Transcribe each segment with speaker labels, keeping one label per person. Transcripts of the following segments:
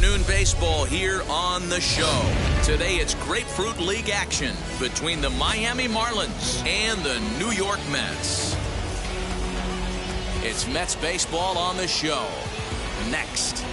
Speaker 1: afternoon baseball here on the show. Today it's Grapefruit League action between the Miami Marlins and the New York Mets. It's Mets baseball on the show. Next.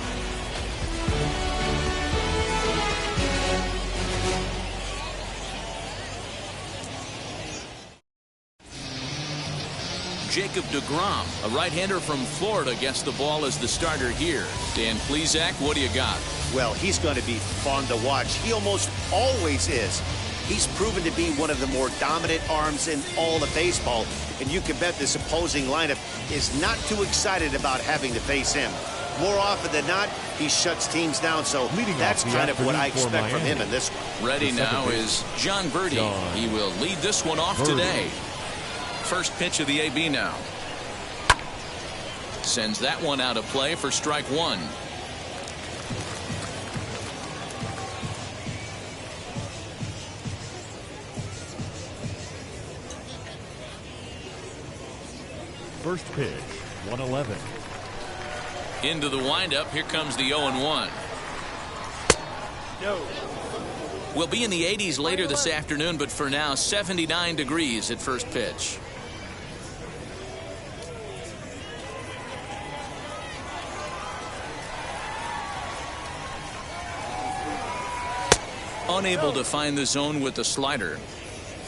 Speaker 1: Jacob deGrom, a right-hander from Florida, gets the ball as the starter here. Dan Plesac, what do you got?
Speaker 2: Well, he's going to be fun to watch. He almost always is. He's proven to be one of the more dominant arms in all of baseball, and you can bet this opposing lineup is not too excited about having to face him. More often than not, he shuts teams down, so that's kind of what I expect from him in this one.
Speaker 1: Ready now is John Birdie. He will lead this one off today. First pitch of the AB now. Sends that one out of play for strike one.
Speaker 3: First pitch, 111.
Speaker 1: Into the windup. Here comes the 0-1.
Speaker 2: No.
Speaker 1: We'll be in the 80s later this afternoon, but for now, 79 degrees at first pitch. Unable to find the zone with the slider.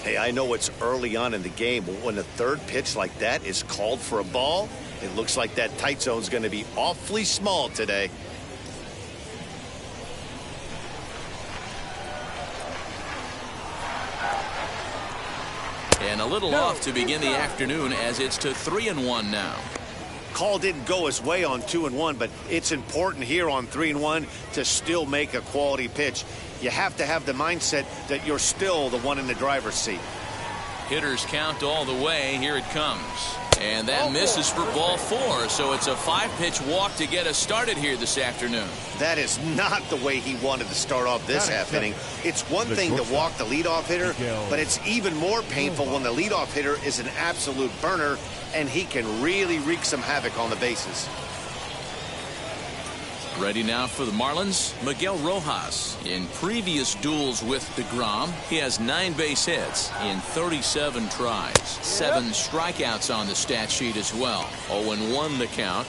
Speaker 2: Hey, I know it's early on in the game, but when a third pitch like that is called for a ball, it looks like that tight zone's going to be awfully small today.
Speaker 1: And a little off to begin the afternoon as it's to 3-1 now.
Speaker 2: Call didn't go his way on 2-1, but it's important here on 3-1 to still make a quality pitch. You have to have the mindset that you're still the one in the driver's seat.
Speaker 1: Hitters count all the way. Here it comes. And that misses for ball 4. So it's a 5-pitch walk to get us started here this afternoon.
Speaker 2: That is not the way he wanted to start off this half inning. It's one thing to walk the leadoff hitter, but it's even more painful when the leadoff hitter is an absolute burner and he can really wreak some havoc on the bases.
Speaker 1: Ready now for the Marlins, Miguel Rojas. In previous duels with deGrom, he has 9 base hits in 37 tries. 7 strikeouts on the stat sheet as well. 0-1 the count.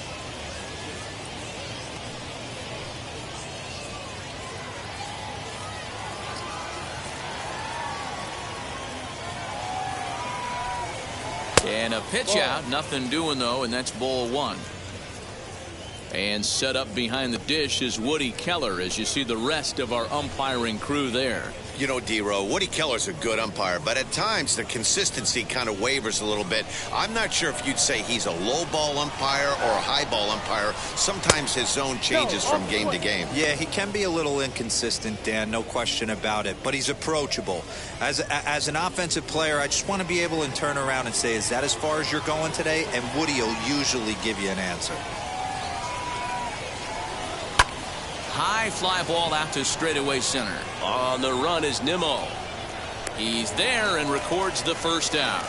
Speaker 1: And a pitch out, nothing doing though, and that's ball 1. And set up behind the dish is Woody Keller as you see the rest of our umpiring crew there.
Speaker 4: You know, D-Row, Woody Keller's a good umpire, but at times the consistency kind of wavers a little bit. I'm not sure if you'd say he's a low ball umpire or a high ball umpire. Sometimes his zone changes from game to game.
Speaker 5: Yeah, he can be a little inconsistent, Dan, no question about it, but he's approachable. As an offensive player, I just want to be able to turn around and say, is that as far as you're going today? And Woody will usually give you an answer.
Speaker 1: High fly ball out to straightaway center. On the run is Nimmo. He's there and records the first out.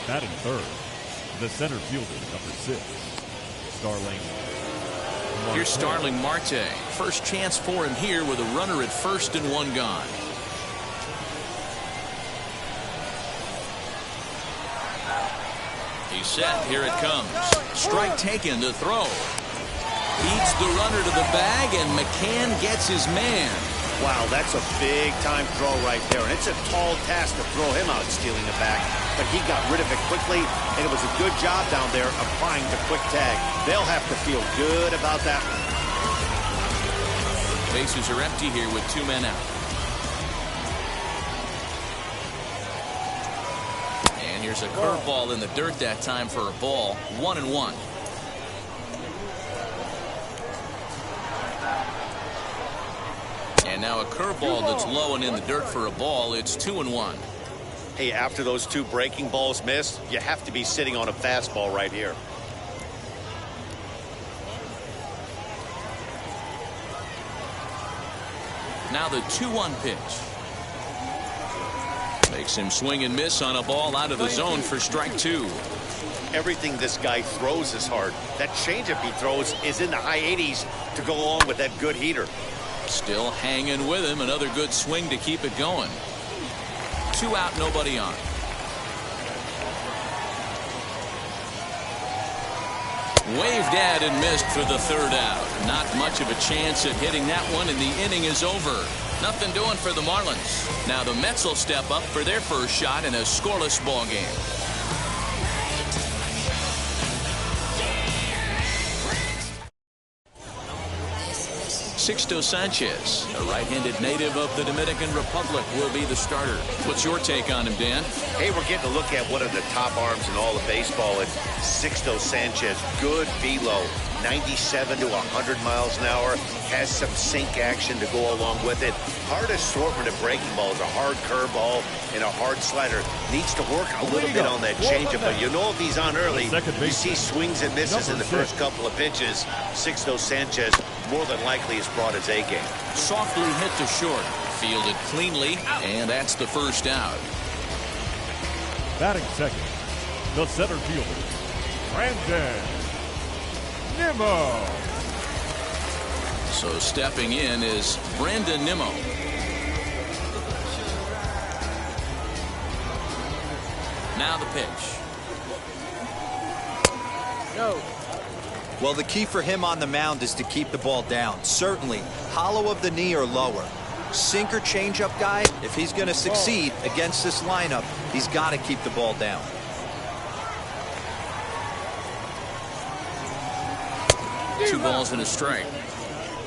Speaker 3: Batting third, the center fielder, number 6, Starling Marte.
Speaker 1: Here's Starling Marte. First chance for him here with a runner at first and 1 gone. He's set. Here it comes. Strike taken to throw. Feeds the runner to the bag, and McCann gets his man.
Speaker 2: Wow, that's a big-time throw right there, and it's a tall task to throw him out stealing a bag, but he got rid of it quickly, and it was a good job down there applying the quick tag. They'll have to feel good about that one.
Speaker 1: Bases are empty here with 2 men out. Here's a curveball in the dirt that time for a ball. 1-1. And now a curveball that's low and in the dirt for a ball. It's 2-1.
Speaker 2: Hey, after those 2 breaking balls missed, you have to be sitting on a fastball right here.
Speaker 1: Now the 2-1 pitch. Makes him swing and miss on a ball out of the zone for strike 2.
Speaker 2: everything this guy throws is hard. That changeup he throws is in the high 80s to go along with that good heater.
Speaker 1: Still hanging with him. Another good swing to keep it going. 2 out, nobody on. Waved at and missed for the 3rd out. Not much of a chance at hitting that one, and the inning is over. Nothing doing for the Marlins. Now the Mets will step up for their first shot in a scoreless ball game. Sixto Sanchez, a right-handed native of the Dominican Republic, will be the starter. What's your take on him, Dan?
Speaker 2: Hey, we're getting a look at one of the top arms in all of baseball, and Sixto Sanchez, good velo, 97 to 100 miles an hour, has some sink action to go along with it. Hard assortment of breaking balls, a hard curveball and a hard slider. Needs to work a little bit on that changeup, but you know if he's on early, you see swings and misses in the first couple of pitches. Sixto Sanchez more than likely has brought his A game.
Speaker 1: Softly hit to short, fielded cleanly, and that's the first out.
Speaker 3: Batting second, the center fielder, Brandon Nimmo.
Speaker 1: So stepping in is Brandon Nimmo. Now the pitch.
Speaker 5: No. Well, the key for him on the mound is to keep the ball down. Certainly, hollow of the knee or lower. Sinker changeup guy, if he's going to succeed against this lineup, he's got to keep the ball down.
Speaker 1: Two balls and a strike.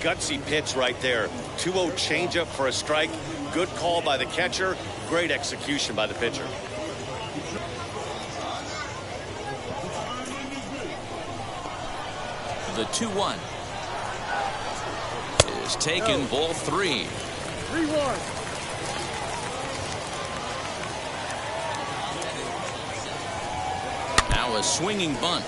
Speaker 2: Gutsy pitch right there. 2-0 changeup for a strike. Good call by the catcher. Great execution by the pitcher.
Speaker 1: The 2-1 is taken, ball 3.
Speaker 3: 3-1.
Speaker 1: Now a swinging bunt.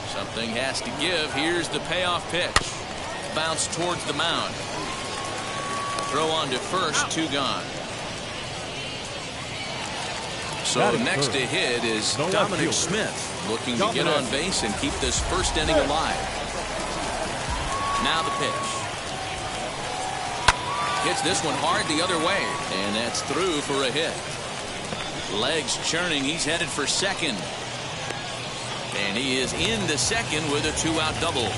Speaker 1: Something has to give. Here's the payoff pitch. Bounce towards the mound. Throw on to first, 2 gone. So next to hit is Dominic Smith, looking to get on base and keep this first inning alive. Now the pitch. Hits this one hard the other way, and that's through for a hit. Legs churning. He's headed for second. And he is into second with a 2-out double.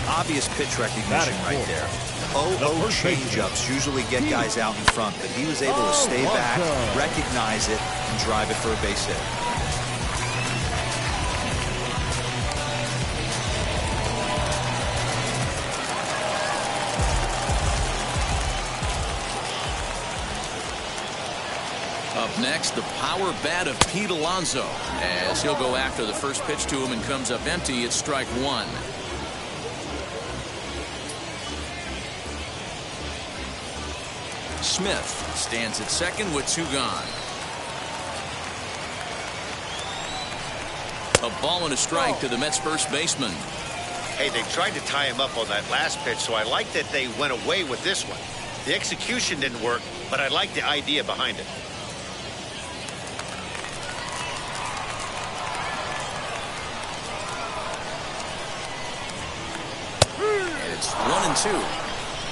Speaker 5: Obvious pitch recognition right there. 0-0 changeups usually get guys out in front, but he was able to stay back, recognize it, and drive it for a base hit.
Speaker 1: Up next, the power bat of Pete Alonso, as he'll go after the first pitch to him and comes up empty. It's strike 1. Smith stands at second with 2 gone. A ball and a strike to the Mets first baseman.
Speaker 2: Hey, they tried to tie him up on that last pitch, so I like that they went away with this one. The execution didn't work, but I like the idea behind it.
Speaker 1: And it's 1-2.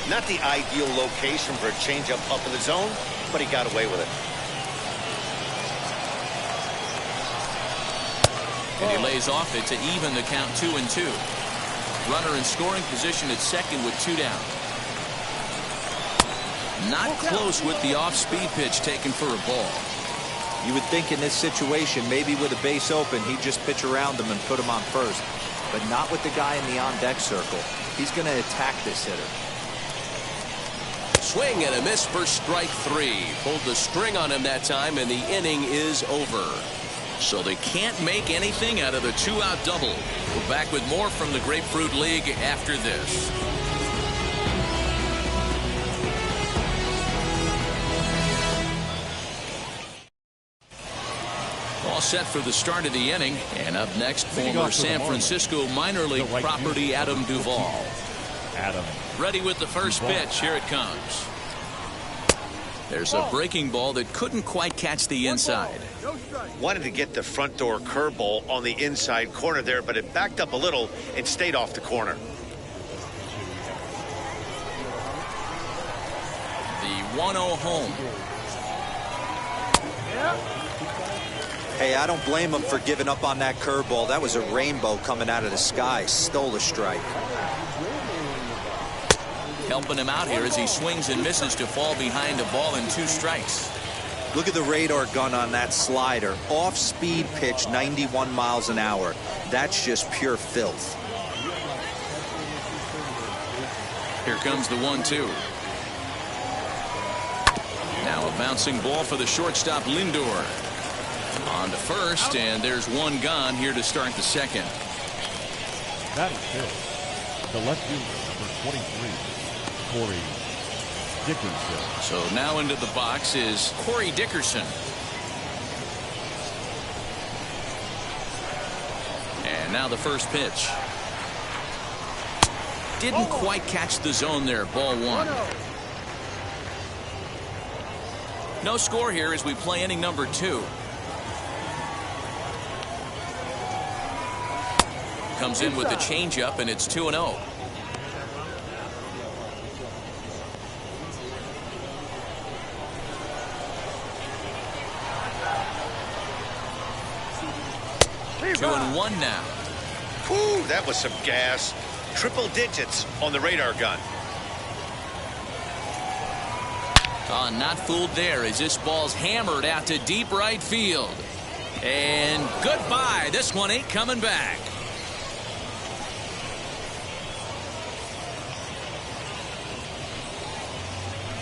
Speaker 2: Not the ideal location for a changeup up in the zone, but he got away with it.
Speaker 1: And he lays off it to even the count 2-2. Runner in scoring position at second with 2 down. Not close with the off-speed pitch taken for a ball.
Speaker 5: You would think in this situation, maybe with a base open, he'd just pitch around him and put him on first. But not with the guy in the on-deck circle. He's going to attack this hitter.
Speaker 1: Swing and a miss for strike 3. Pulled the string on him that time, and the inning is over. So they can't make anything out of the 2-out double. We're back with more from the Grapefruit League after this. All set for the start of the inning. And up next, former San Francisco minor league property Adam Duvall.
Speaker 3: Adam.
Speaker 1: Ready with the first pitch. Here it comes. There's a breaking ball that couldn't quite catch the inside.
Speaker 2: Wanted to get the front door curveball on the inside corner there, but it backed up a little and stayed off the corner.
Speaker 1: The 1-0 home.
Speaker 5: Hey, I don't blame him for giving up on that curveball. That was a rainbow coming out of the sky. Stole a strike.
Speaker 1: Helping him out here as he swings and misses to fall behind a ball and 2 strikes.
Speaker 5: Look at the radar gun on that slider. Off-speed pitch, 91 miles an hour. That's just pure filth.
Speaker 1: Here comes the 1-2. Now a bouncing ball for the shortstop Lindor. On to first, and there's 1 gone here to start the second.
Speaker 3: That is fifth. The left fielder, number 23, Corey Dickerson.
Speaker 1: So now into the box is Corey Dickerson. And now the first pitch. Didn't quite catch the zone there. Ball 1. No score here as we play inning number 2. Comes in with the changeup, and it's 2-0. Two and 1 now.
Speaker 2: Whew, that was some gas. Triple digits on the radar gun.
Speaker 1: Oh, not fooled there as this ball's hammered out to deep right field. And goodbye. This one ain't coming back.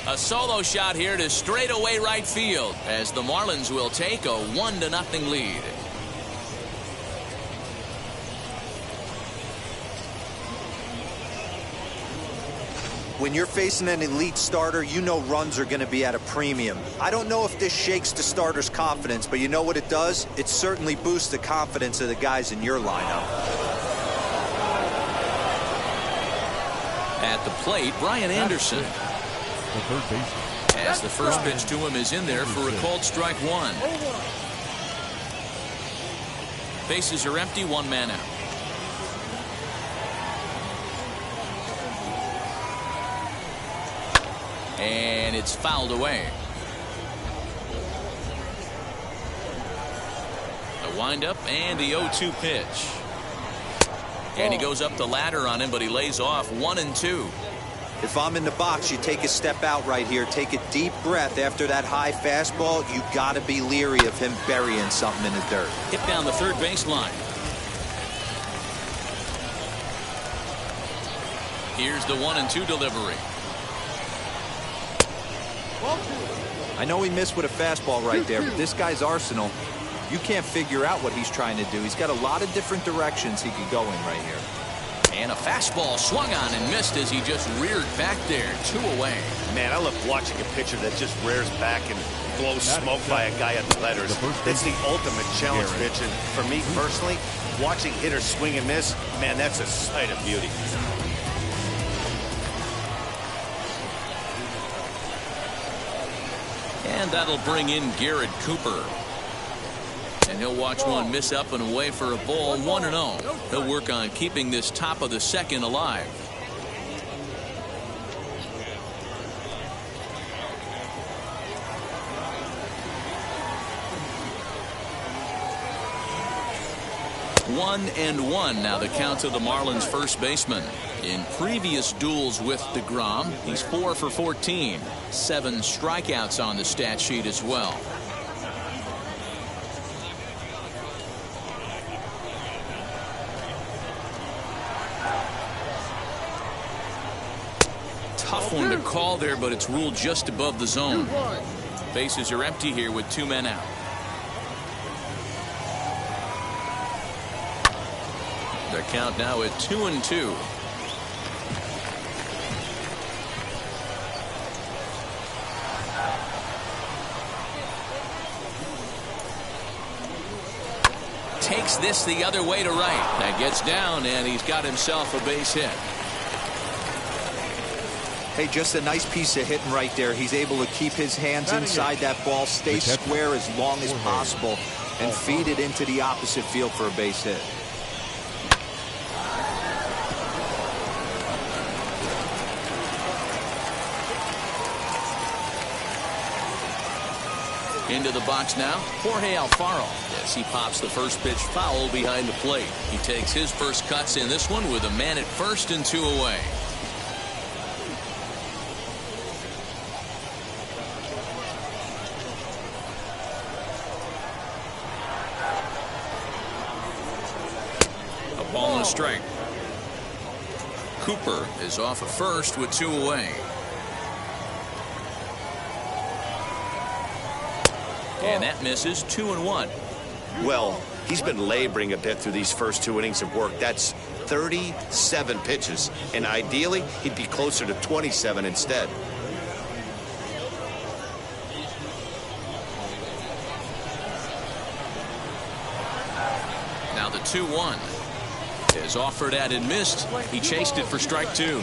Speaker 1: A solo shot here to straightaway right field as the Marlins will take a 1-0 lead.
Speaker 5: When you're facing an elite starter, you know runs are going to be at a premium. I don't know if this shakes the starter's confidence, but you know what it does? It certainly boosts the confidence of the guys in your lineup.
Speaker 1: At the plate, Brian Anderson.
Speaker 3: The third baseman.
Speaker 1: As the first pitch to him is in there for a called strike 1. Bases are empty, 1 man out. And it's fouled away. The windup and the 0-2 pitch. And he goes up the ladder on him, but he lays off 1-2.
Speaker 5: If I'm in the box, you take a step out right here. Take a deep breath after that high fastball. You got to be leery of him burying something in the dirt.
Speaker 1: Hit down the third baseline. Here's the 1-2 delivery.
Speaker 5: I know he missed with a fastball right there, but this guy's arsenal, you can't figure out what he's trying to do. He's got a lot of different directions he could go in right here.
Speaker 1: And a fastball swung on and missed as he just reared back there. 2 away.
Speaker 2: Man, I love watching a pitcher that just rears back and blows smoke by a guy at the letters. That's the ultimate challenge pitch. And for me personally, watching hitters swing and miss, man, that's a sight of beauty.
Speaker 1: And that'll bring in Garrett Cooper. And he'll watch one miss up and away for a ball. 1-0. He'll work on keeping this top of the second alive. One and 1 now the count to the Marlins first baseman. In previous duels with DeGrom, he's 4 for 14. 7 strikeouts on the stat sheet as well. Tough one to call there, but it's ruled just above the zone. Bases are empty here with 2 men out. The count now at 2-2. Takes this the other way to right. That gets down, and he's got himself a base hit.
Speaker 5: Hey, just a nice piece of hitting right there. He's able to keep his hands inside that ball, stay square as long as possible, and feed it into the opposite field for a base hit.
Speaker 1: Into the box now, Jorge Alfaro, as he pops the first pitch foul behind the plate. He takes his first cuts in this one with a man at first and 2 away. A ball and a strike. Cooper is off at first with 2 away. And that misses 2-1.
Speaker 2: Well, he's been laboring a bit through these first 2 innings of work. That's 37 pitches, and ideally he'd be closer to 27 instead.
Speaker 1: Now the 2-1 is offered at and missed. He chased it for strike 2.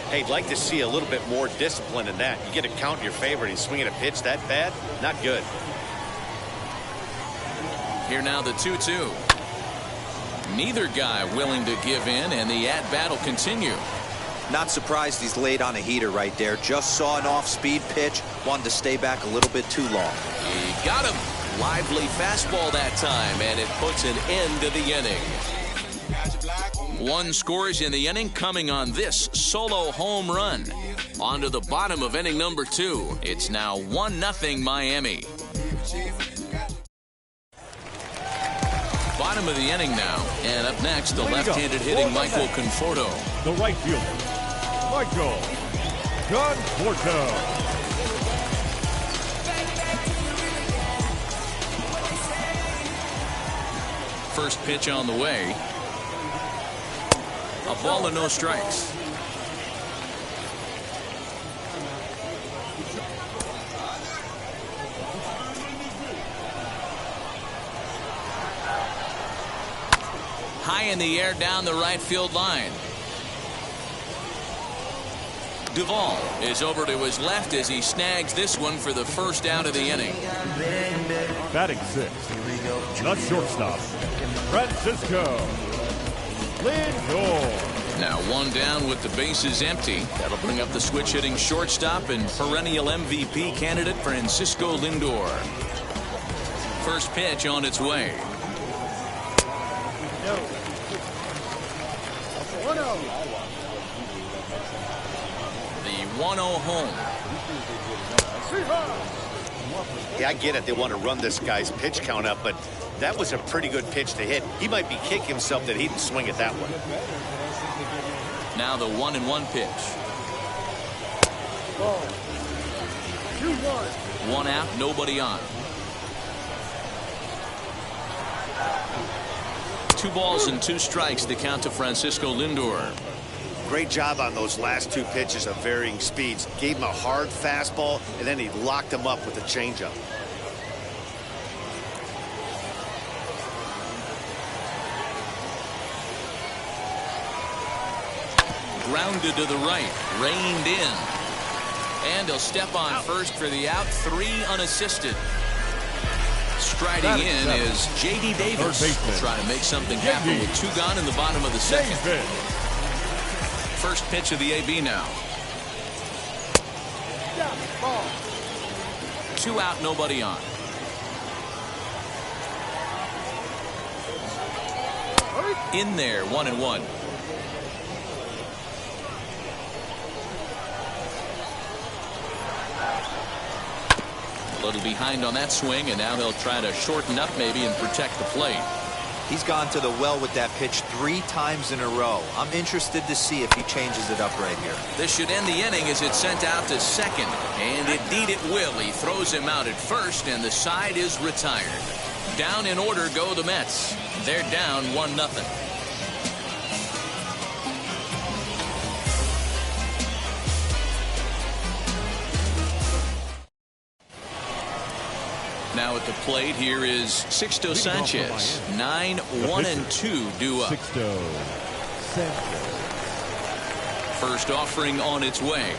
Speaker 2: Hey, I'd like to see a little bit more discipline in that. You get a count in your favor and he's swinging a pitch that bad? Not good.
Speaker 1: Here now the 2-2. Neither guy willing to give in, and the at-bat will continue.
Speaker 5: Not surprised he's laid on a heater right there. Just saw an off-speed pitch. Wanted to stay back a little bit too long.
Speaker 1: He got him. Lively fastball that time, and it puts an end to the inning. 1 scores in the inning coming on this solo home run. On to the bottom of inning number 2. It's now 1-0 Miami. Bottom of the inning now, and up next the left-handed hitting Michael Conforto.
Speaker 3: The right fielder, Michael Conforto.
Speaker 1: First pitch on the way. A ball and no strikes. High in the air down the right field line. Duvall is over to his left as he snags this one for the first out of the inning.
Speaker 3: Batting 6th, the shortstop, Francisco Lindor.
Speaker 1: Now 1 down with the bases empty. That'll bring up the switch hitting shortstop and perennial MVP candidate Francisco Lindor. First pitch on its way. The 1-0 home.
Speaker 2: Yeah, I get it. They want to run this guy's pitch count up, but that was a pretty good pitch to hit. He might be kicking himself that he didn't swing it that way.
Speaker 1: Now the 1-1 pitch. 1 out, nobody on. 2 balls and 2 strikes to count to Francisco Lindor.
Speaker 2: Great job on those last 2 pitches of varying speeds. Gave him a hard fastball, and then he locked him up with a changeup.
Speaker 1: Grounded to the right, reined in. And he'll step on first for the out, 3 unassisted. Striding in is J.D. Davis. Will try to make something happen with 2 gone in the bottom of the 2nd. First pitch of the AB now. 2 out, nobody on. In there, 1-1. A little behind on that swing, and now he'll try to shorten up maybe and protect the plate.
Speaker 5: He's gone to the well with that pitch 3 times in a row. I'm interested to see if he changes it up right here.
Speaker 1: This should end the inning as it's sent out to second. And indeed it will. He throws him out at first, and the side is retired. Down in order go the Mets. They're down 1-0. Now at the plate, here is Sixto Sanchez. 9-1-2 due up.
Speaker 3: Sixto Sanchez.
Speaker 1: First offering on its way.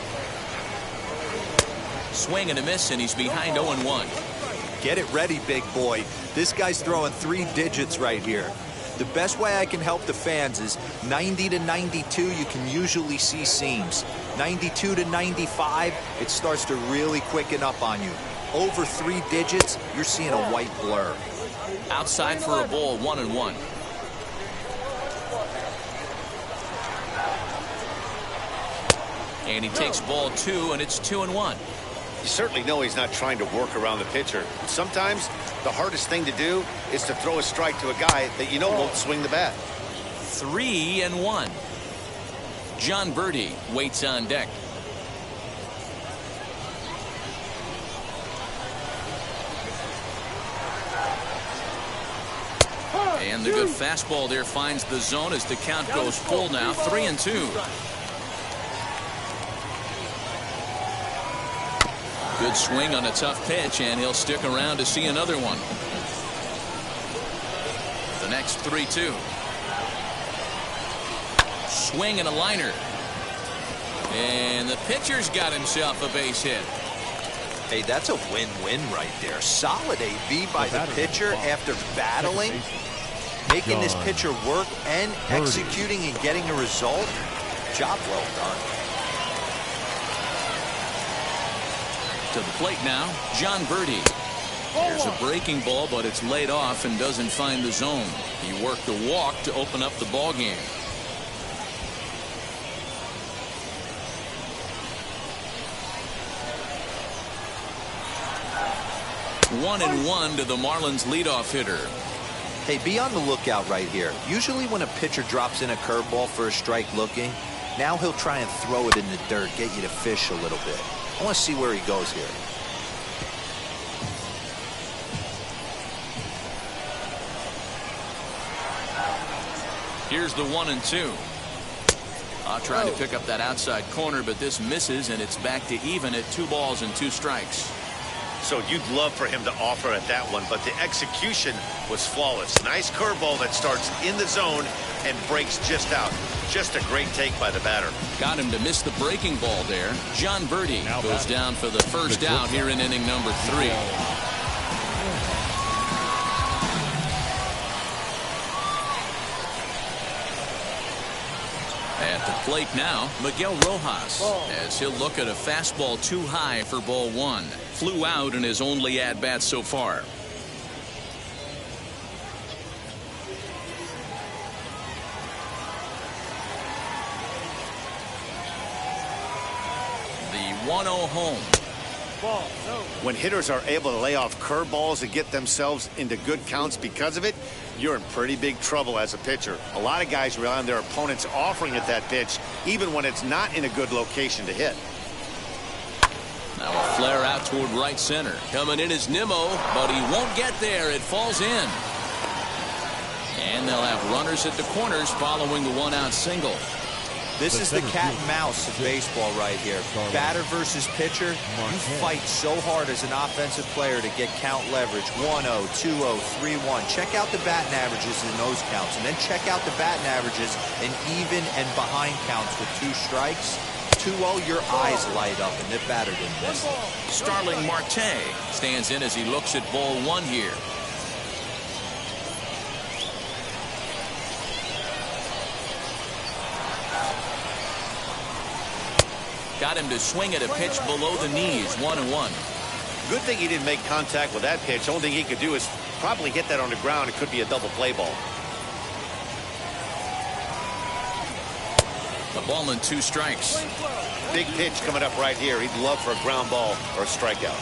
Speaker 1: Swing and a miss, and he's behind 0-1.
Speaker 5: Get it ready, big boy. This guy's throwing 3 digits right here. The best way I can help the fans is 90 to 92, you can usually see seams. 92 to 95, it starts to really quicken up on you. Over 3 digits, you're seeing a white blur.
Speaker 1: Outside for a ball, 1-1. And he takes ball 2, and it's 2-1.
Speaker 2: You certainly know he's not trying to work around the pitcher. Sometimes the hardest thing to do is to throw a strike to a guy that you know won't swing the bat.
Speaker 1: 3-1. John Birdie waits on deck. And the good fastball there finds the zone as the count goes full now. 3-2. Good swing on a tough pitch, and he'll stick around to see another one. The next 3-2. Swing and a liner. And the pitcher's got himself a base hit.
Speaker 5: Hey, that's a win-win right there. Solid AB by the pitcher after battling, making this pitcher work and executing and getting a result. Job well done.
Speaker 1: To the plate now, John Birdie. There's a breaking ball, but it's laid off and doesn't find the zone. He worked a walk to open up the ball game. One and one to the Marlins leadoff hitter.
Speaker 5: Hey, be on the lookout right here. Usually when a pitcher drops in a curveball for a strike looking, now he'll try and throw it in the dirt, get you to fish a little bit. I want to see where he goes here.
Speaker 1: Here's the 1-2. Trying to pick up that outside corner, but this misses, and it's back to even at 2 balls and 2 strikes.
Speaker 2: So you'd love for him to offer at that one, but the execution was flawless. Nice curveball that starts in the zone and breaks just out. Just a great take by the batter.
Speaker 1: Got him to miss the breaking ball there. John Birdie goes down for the first out here in inning number 3. At the plate now, Miguel Rojas, as he'll look at a fastball too high for ball 1. Flew out in his only at-bat so far. The 1-0 home.
Speaker 2: When hitters are able to lay off curveballs and get themselves into good counts because of it, you're in pretty big trouble as a pitcher. A lot of guys rely on their opponents offering at that pitch, even when it's not in a good location to hit.
Speaker 1: Now a flare out toward right center. Coming in is Nimmo, but he won't get there. It falls in. And they'll have runners at the corners following the 1-out single.
Speaker 5: This is the cat and mouse of baseball right here. Batter versus pitcher. You fight so hard as an offensive player to get count leverage. 1-0, 2-0, 3-1. Check out the batting averages in those counts, and then check out the batting averages in even and behind counts with 2 strikes. 2-0, your eyes light up, and the batter didn't miss it.
Speaker 1: Starling Marte stands in as he looks at ball 1 here. Got him to swing at a pitch below the knees. 1-1.
Speaker 2: Good thing he didn't make contact with that pitch. Only thing he could do is probably hit that on the ground. It could be a double play ball.
Speaker 1: A ball and 2 strikes.
Speaker 2: Big pitch coming up right here. He'd love for a ground ball or a strikeout.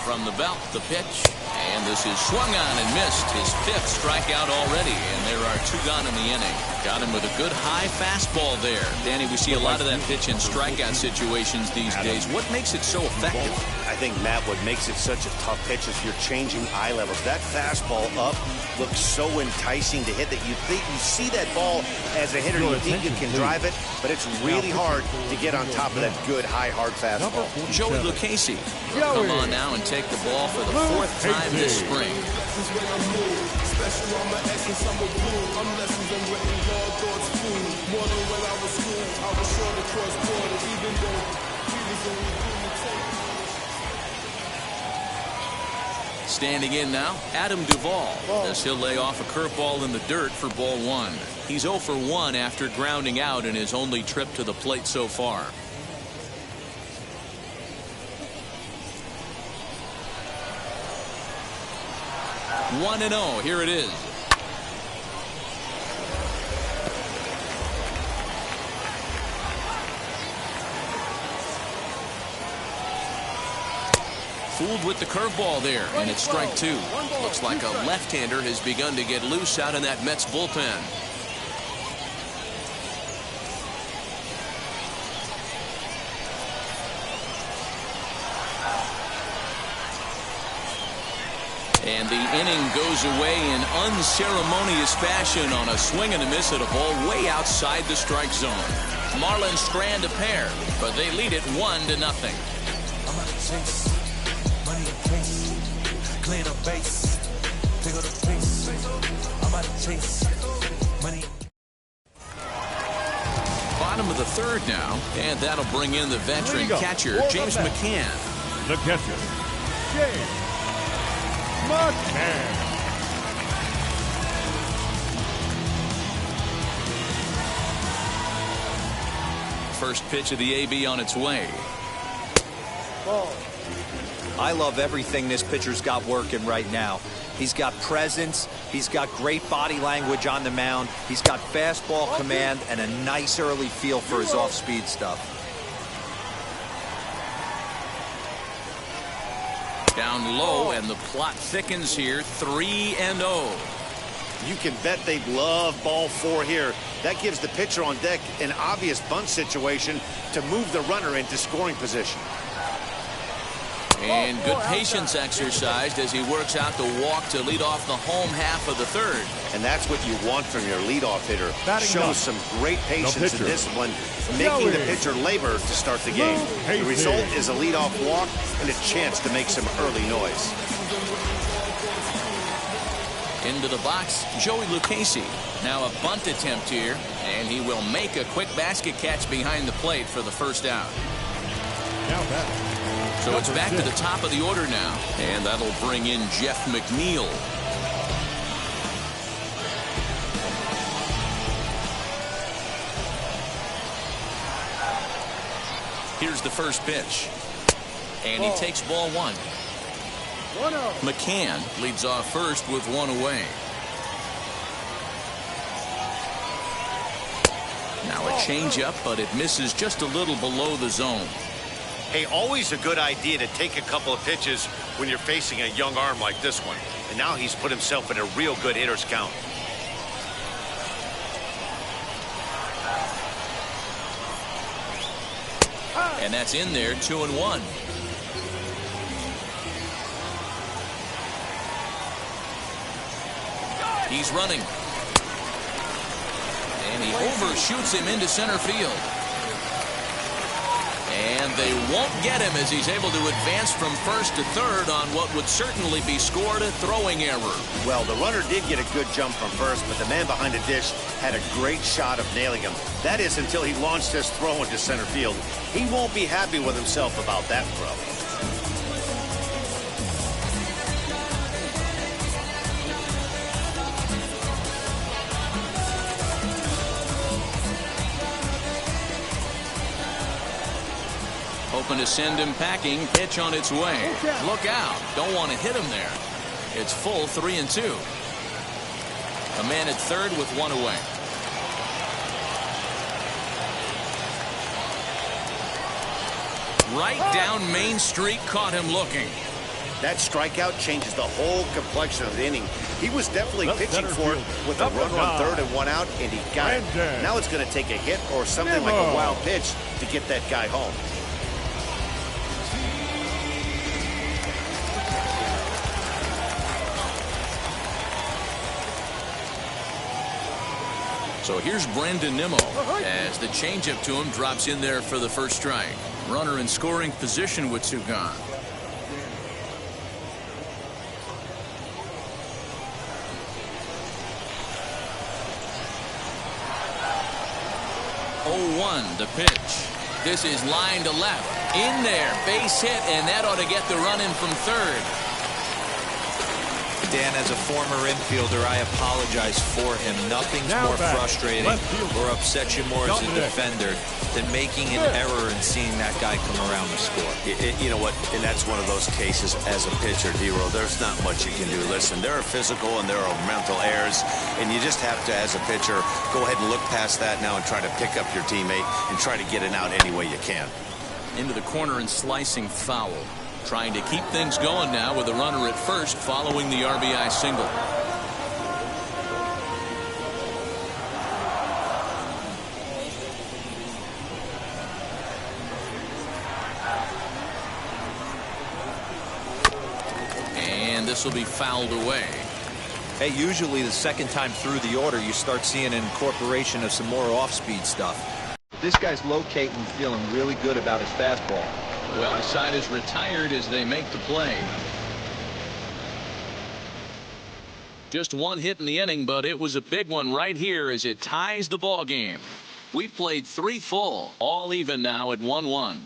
Speaker 1: From the belt, the pitch, and this is swung on and missed. His 5th strikeout already, and there are 2 gone in the inning. Got him with a good high fastball there. Danny, we see a lot of that pitch in strikeout situations these days. What makes it so effective?
Speaker 2: I think, Matt, what makes it such a tough pitch is you're changing eye levels. That fastball up looks so enticing to hit that you think you see that ball as a hitter, you think you can drive it, but it's really hard to get on top of that good, high, hard fastball.
Speaker 1: Joey Lucchesi will come on now and take the ball for the 4th time this spring.
Speaker 6: lessons when I move. Special on my essence, I'm a blue. I'm lessons and written law, thoughts food. More than when I was school, I was sure to cross borders, even though we was only doing take.
Speaker 1: Standing in now, Adam Duvall, as he'll lay off a curveball in the dirt for ball one. He's 0 for 1 after grounding out in his only trip to the plate so far. One and 0. Here it is. Fooled with the curveball there, and it's strike two. Looks like a left-hander has begun to get loose out in that Mets bullpen. And the inning goes away in unceremonious fashion on a swing and a miss at a ball way outside the strike zone. Marlins strand a pair, but they lead it 1-0.
Speaker 6: Money and case, clean up base, pick up the pace. I'm out of chase, money.
Speaker 1: Bottom of the third now, and that'll bring in the veteran catcher, James McCann.
Speaker 3: The catcher, James McCann.
Speaker 1: First pitch of the AB on its way.
Speaker 5: I love everything this pitcher's got working right now. He's got presence. He's got great body language on the mound. He's got fastball command and a nice early feel for his off-speed stuff.
Speaker 1: Down low, and the plot thickens here. 3-0.
Speaker 2: You can bet they love ball four here. That gives the pitcher on deck an obvious bunt situation to move the runner into scoring position.
Speaker 1: And good patience exercised as he works out the walk to lead off the home half of the third.
Speaker 2: And that's what you want from your leadoff hitter. Shows some great patience and discipline, making the pitcher labor to start the game. The result is a leadoff walk and a chance to make some early noise.
Speaker 1: Into the box, Joey Lucchesi. Now a bunt attempt here, and he will make a quick basket catch behind the plate for the first out.
Speaker 3: Now back.
Speaker 1: So it's back to the top of the order now, and that'll bring in Jeff McNeil. Here's the first pitch, and he takes ball one. McCann leads off first with one away. Now a changeup, but it misses just a little below the zone.
Speaker 2: Hey, always a good idea to take a couple of pitches when you're facing a young arm like this one. And now he's put himself in a real good hitter's count.
Speaker 1: And that's in there, 2-1. He's running. And he overshoots him into center field. And they won't get him as he's able to advance from first to third on what would certainly be scored a throwing error.
Speaker 2: Well, the runner did get a good jump from first, but the man behind the dish had a great shot of nailing him. That is until he launched his throw into center field. He won't be happy with himself about that throw.
Speaker 1: Hoping to send him packing. Pitch on its way. Look out. Don't want to hit him there. It's full 3-2. A man at third with one away. Right down Main Street, caught him looking.
Speaker 2: That strikeout changes the whole complexion of the inning. He was definitely pitching for it with a runner on third and one out, and he got it. Now it's going to take a hit or something like a wild pitch to get that guy home.
Speaker 1: So here's Brandon Nimmo as the changeup to him drops in there for the first strike. Runner in scoring position with two gone. 0-1 the pitch. This is line to left. In there. Base hit, and that ought to get the run in from third.
Speaker 5: Dan, as a former infielder, I apologize for him. Nothing's more frustrating or upsets you more as a defender than making an error and seeing that guy come around to score.
Speaker 2: You know what? And that's one of those cases as a pitcher, D-Roll. There's not much you can do. Listen, there are physical and there are mental errors, and you just have to, as a pitcher, go ahead and look past that now and try to pick up your teammate and try to get it out any way you can.
Speaker 1: Into the corner and slicing foul. Trying to keep things going now with a runner at first following the RBI single. And this will be fouled away.
Speaker 5: Hey, usually the second time through the order, you start seeing an incorporation of some more off-speed stuff.
Speaker 7: This guy's locating, feeling really good about his fastball.
Speaker 1: Well, the side is retired as they make the play. Just one hit in the inning, but it was a big one right here as it ties the ball game. We've played 3 full, all even now at 1-1.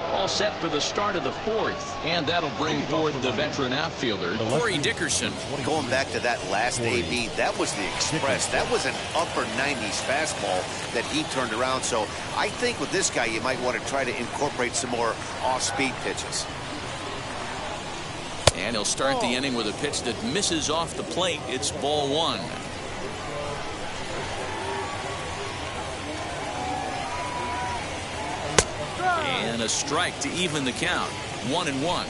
Speaker 1: All set for the start of the 4th, and that'll bring forth the veteran outfielder, Corey Dickerson.
Speaker 2: Going back to that last AB, that was the express. That was an upper 90s fastball that he turned around. So I think with this guy, you might want to try to incorporate some more off-speed pitches.
Speaker 1: And he'll start the inning with a pitch that misses off the plate. It's ball 1. And a strike to even the count. 1-1.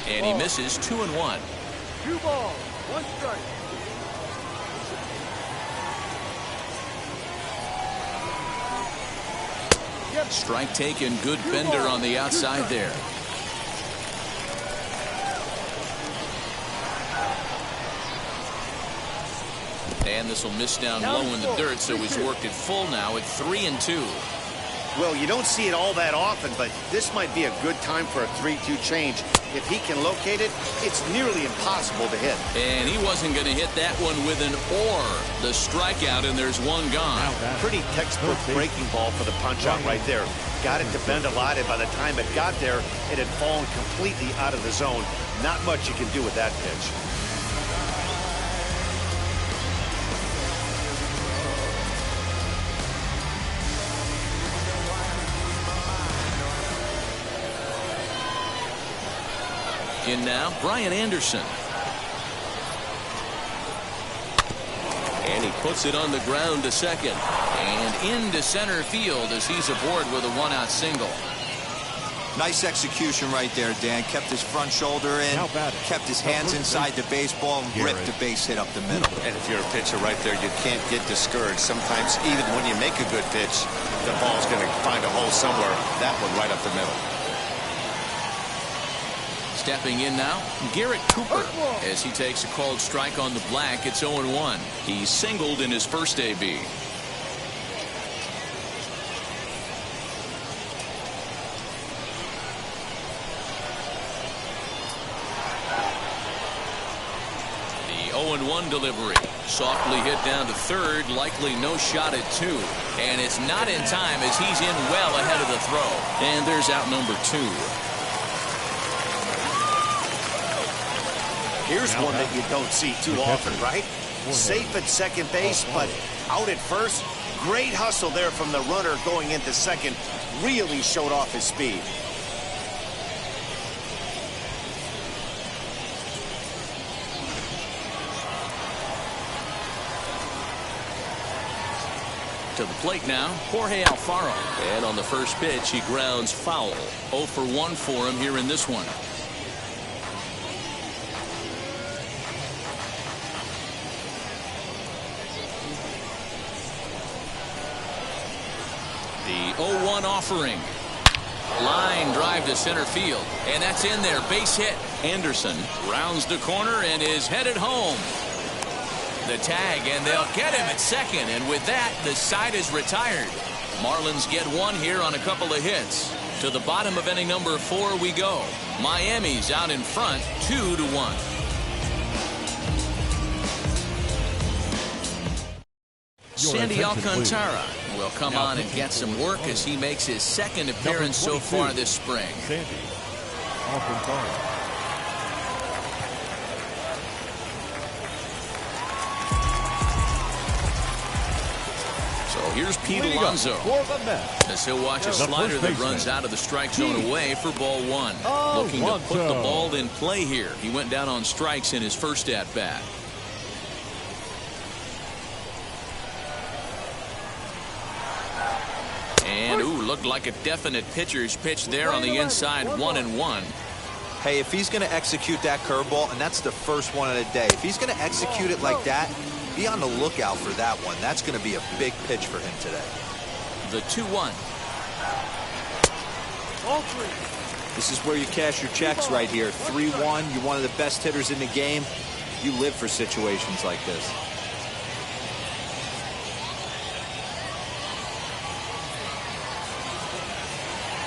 Speaker 1: And he misses. 2-1.
Speaker 6: 2 balls, 1 strike.
Speaker 1: Strike taken. Good bender on the outside there. And this will miss down low in the dirt, so he's worked it full now at 3-2.
Speaker 2: Well, you don't see it all that often, but this might be a good time for a 3-2 change. If he can locate it, it's nearly impossible to hit.
Speaker 1: And he wasn't going to hit that one with an or. The strikeout, and there's one gone.
Speaker 2: Pretty textbook breaking ball for the punch-out right there. Got it to bend a lot, and by the time it got there, it had fallen completely out of the zone. Not much you can do with that pitch.
Speaker 1: In now, Brian Anderson. And he puts it on the ground to second. And into center field as he's aboard with a 1-out single.
Speaker 5: Nice execution right there, Dan. Kept his front shoulder in, kept his hands inside the baseball, and ripped the base hit up the middle.
Speaker 2: And if you're a pitcher right there, you can't get discouraged. Sometimes even when you make a good pitch, the ball's going to find a hole somewhere. That one right up the middle.
Speaker 1: Stepping in now, Garrett Cooper, as he takes a called strike on the black. It's 0-1. He's singled in his first AB. The 0-1 delivery. Softly hit down to third, likely no shot at 2. And it's not in time as he's in well ahead of the throw. And there's out number 2.
Speaker 2: Here's one that you don't see too often, right? Safe at second base, but out at first. Great hustle there from the runner going into second. Really showed off his speed.
Speaker 1: To the plate now, Jorge Alfaro. And on the first pitch, he grounds foul. 0 for 1 for him here in this one. The 0-1 offering. Line drive to center field. And that's in there. Base hit. Anderson rounds the corner and is headed home. The tag, and they'll get him at second. And with that, the side is retired. Marlins get one here on a couple of hits. To the bottom of inning number 4 we go. Miami's out in front 2-1. Sandy Alcantara will come on and get some work as he makes his second appearance so far this spring.
Speaker 3: Sandy Alcantara.
Speaker 1: So here's Pete Alonso as he'll watch a slider that runs out of the strike zone away for ball 1. Looking to put the ball in play here. He went down on strikes in his first at bat. And looked like a definite pitcher's pitch there on the inside. 1-1.
Speaker 5: Hey, if he's going to execute that curveball, and that's the first one of the day, if he's going to execute it like that, be on the lookout for that one. That's going to be a big pitch for him today.
Speaker 1: The 2-1.
Speaker 5: This is where you cash your checks right here. 3-1. You're one of the best hitters in the game. You live for situations like this.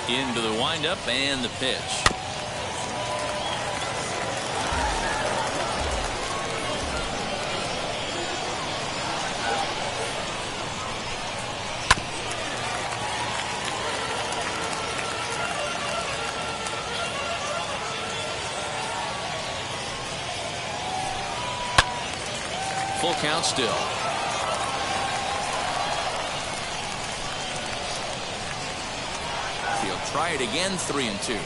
Speaker 1: Into the windup and the pitch. Full count still. He'll try it again. 3-2.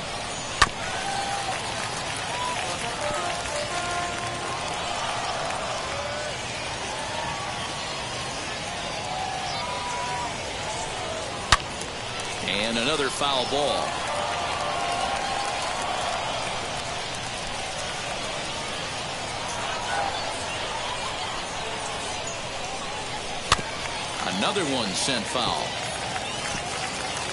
Speaker 1: And another foul ball. Another one sent foul.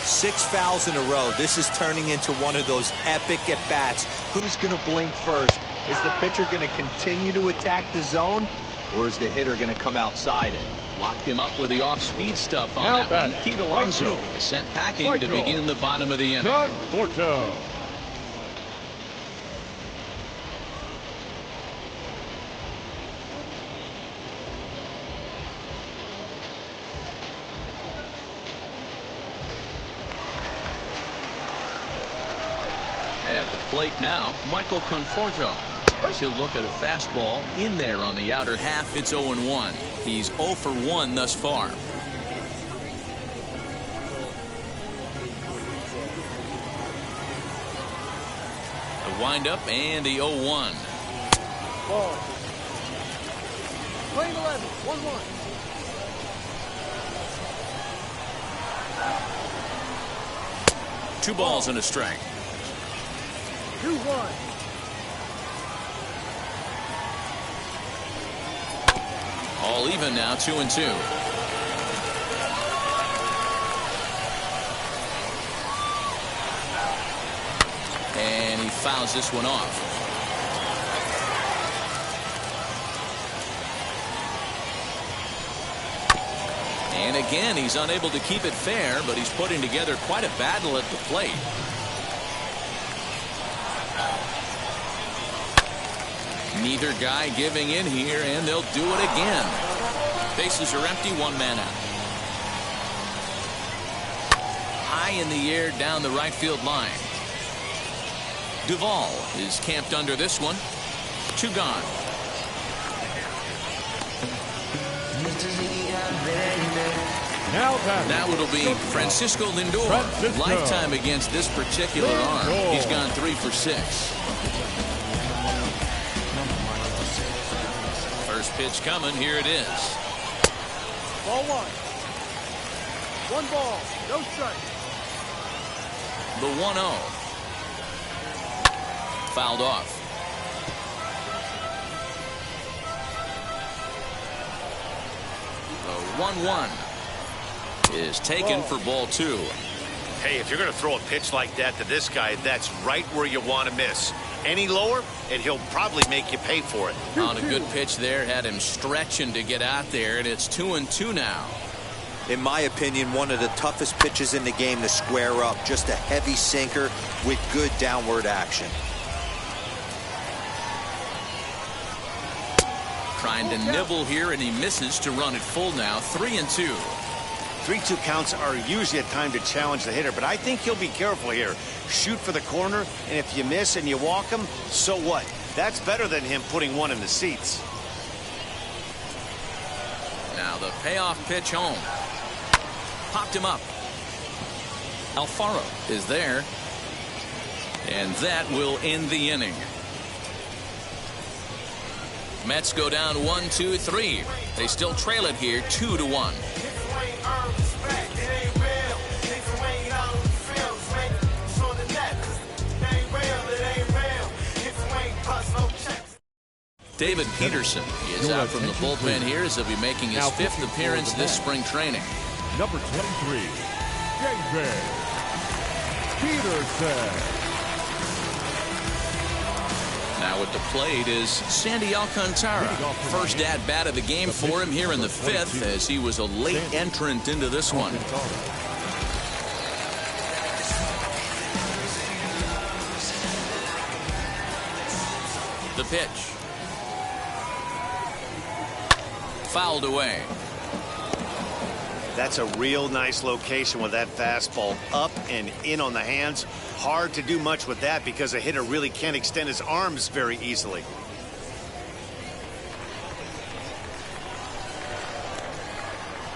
Speaker 5: 6 fouls in a row. This is turning into one of those epic at-bats. Who's going to blink first? Is the pitcher going to continue to attack the zone, or is the hitter going to come outside it?
Speaker 1: Locked him up with the off-speed stuff on that one. Pete Alonso sent packing to begin the bottom of the inning. At the plate now, Michael Conforto. As he'll look at a fastball in there on the outer half. It's 0-1. He's 0 for 1 thus far. The windup and the 0-1.
Speaker 8: Ball. Playing 11, 1-1.
Speaker 1: Two balls and a strike.
Speaker 8: 2-1.
Speaker 1: All even now, 2-2. And he fouls this one off. And again, he's unable to keep it fair, but he's putting together quite a battle at the plate. Neither guy giving in here, and they'll do it again. Bases are empty, 1 man out. High in the air down the right field line. Duvall is camped under this one. 2 gone. Now it'll be Francisco Lindor. Lifetime against this particular arm. He's gone 3 for 6. First pitch coming. Here it is.
Speaker 8: Ball 1. 1 ball, no strike.
Speaker 1: The 1-0. Fouled off. The 1-1 is taken for ball 2.
Speaker 2: Hey, if you're going to throw a pitch like that to this guy, that's right where you want to miss. Any lower, and he'll probably make you pay for it.
Speaker 1: On a good pitch there, had him stretching to get out there, and it's 2-2 now.
Speaker 5: In my opinion, one of the toughest pitches in the game to square up. Just a heavy sinker with good downward action.
Speaker 1: Trying to nibble here, and he misses to run it full now. 3-2.
Speaker 2: 3-2 counts are usually a time to challenge the hitter, but I think he'll be careful here. Shoot for the corner, and if you miss and you walk him, so what? That's better than him putting one in the seats.
Speaker 1: Now the payoff pitch home. Popped him up. Alfaro is there. And that will end the inning. Mets go down 1-2-3. They still trail it here 2-1. David Peterson is out from the bullpen here as he'll be making his 5th appearance this spring training.
Speaker 3: Number 23, David Peterson.
Speaker 1: Now at the plate is Sandy Alcantara. First at bat of the game for him here in the 5th, as he was a late entrant into this one. The pitch. Fouled away.
Speaker 2: That's a real nice location with that fastball up and in on the hands. Hard to do much with that because a hitter really can't extend his arms very easily.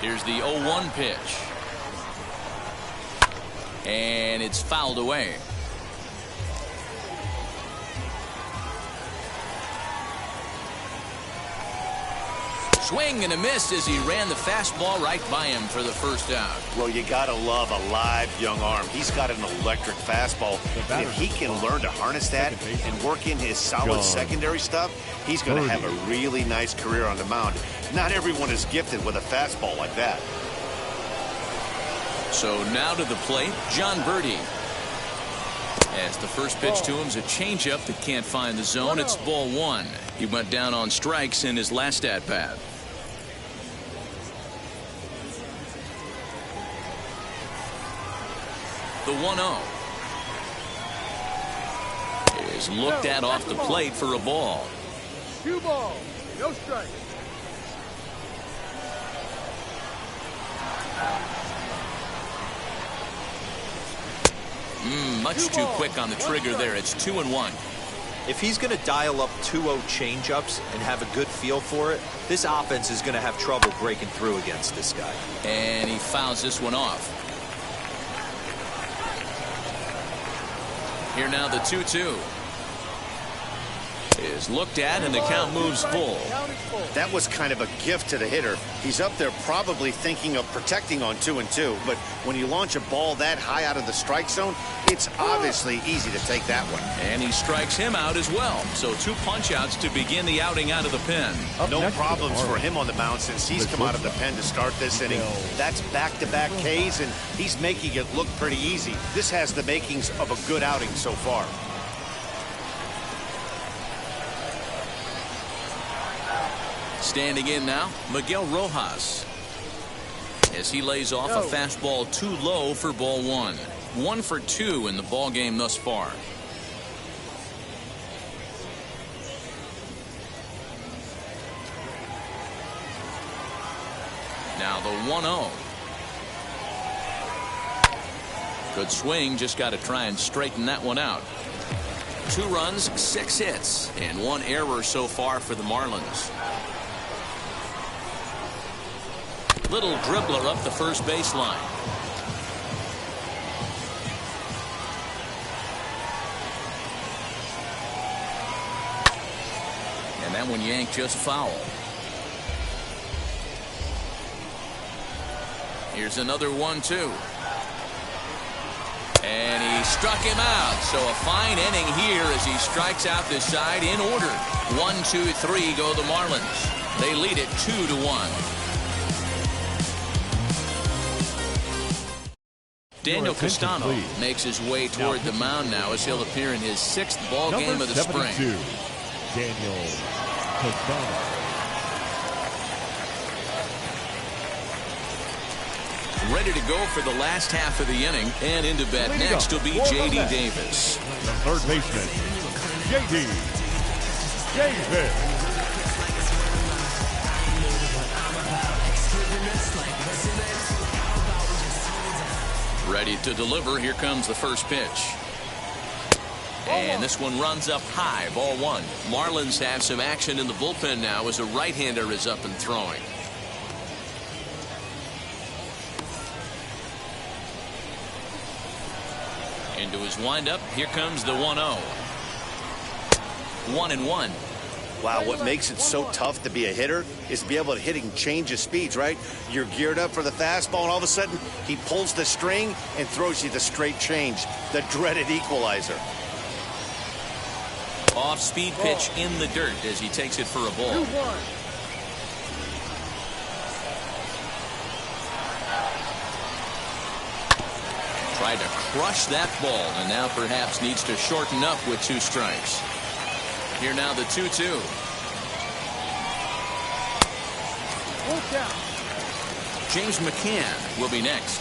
Speaker 1: Here's the 0-1 pitch. And it's fouled away. Swing and a miss as he ran the fastball right by him for the first out.
Speaker 2: Well, you gotta love a live young arm. He's got an electric fastball. And if he can learn to harness that and work in his solid secondary stuff, he's going to have a really nice career on the mound. Not everyone is gifted with a fastball like that.
Speaker 1: So now to the plate, John Birdie. As the first pitch to him is a changeup that can't find the zone. It's ball 1. He went down on strikes in his last at bat. The 1-0 is looked at off the plate for a ball.
Speaker 8: 2 balls, no strike.
Speaker 1: Much too quick on the trigger there. It's 2-1.
Speaker 5: If he's going to dial up 2-0 changeups and have a good feel for it, this offense is going to have trouble breaking through against this guy.
Speaker 1: And he fouls this one off. Here now the 2-2 is looked at, and the count moves full.
Speaker 2: That was kind of a gift to the hitter. He's up there probably thinking of protecting on 2-2, but when you launch a ball that high out of the strike zone, it's obviously easy to take that one.
Speaker 1: And he strikes him out as well. So 2 punch-outs to begin the outing out of the pen.
Speaker 2: No problems for him on the mound since he's come out of the pen to start this inning. That's back-to-back Ks, and he's making it look pretty easy. This has the makings of a good outing so far.
Speaker 1: Standing in now, Miguel Rojas, as he lays off a fastball too low for ball 1. 1 for 2 in the ball game thus far. Now the 1-0. Good swing, just got to try and straighten that one out. 2 runs, 6 hits, and 1 error so far for the Marlins. Little dribbler up the first baseline. And that one yanked just foul. Here's another 1-2. And he struck him out. So a fine inning here as he strikes out this side in order. 1-2-3 go the Marlins. They lead it 2-1. Daniel Castano makes his way toward the mound now as he'll appear in his 6th ball game of the spring.
Speaker 3: Daniel Castano.
Speaker 1: ready to go for the last half of the inning. And into bat next will be J.D. Davis.
Speaker 3: The third baseman, J.D. Davis.
Speaker 1: Ready to deliver. Here comes the first pitch. And this one runs up high. Ball one. Marlins have some action in the bullpen now as a right-hander is up and throwing. Into his windup. Here comes the 1-0. 1-1.
Speaker 2: Wow, what makes it so tough to be a hitter is to be able to hit and change his speeds, right? You're geared up for the fastball, and all of a sudden, he pulls the string and throws you the straight change, the dreaded equalizer.
Speaker 1: Off-speed pitch in the dirt as he takes it for a ball.
Speaker 8: 2-1.
Speaker 1: Tried to crush that ball, and now perhaps needs to shorten up with 2 strikes. Here now the 2-2. James McCann will be next.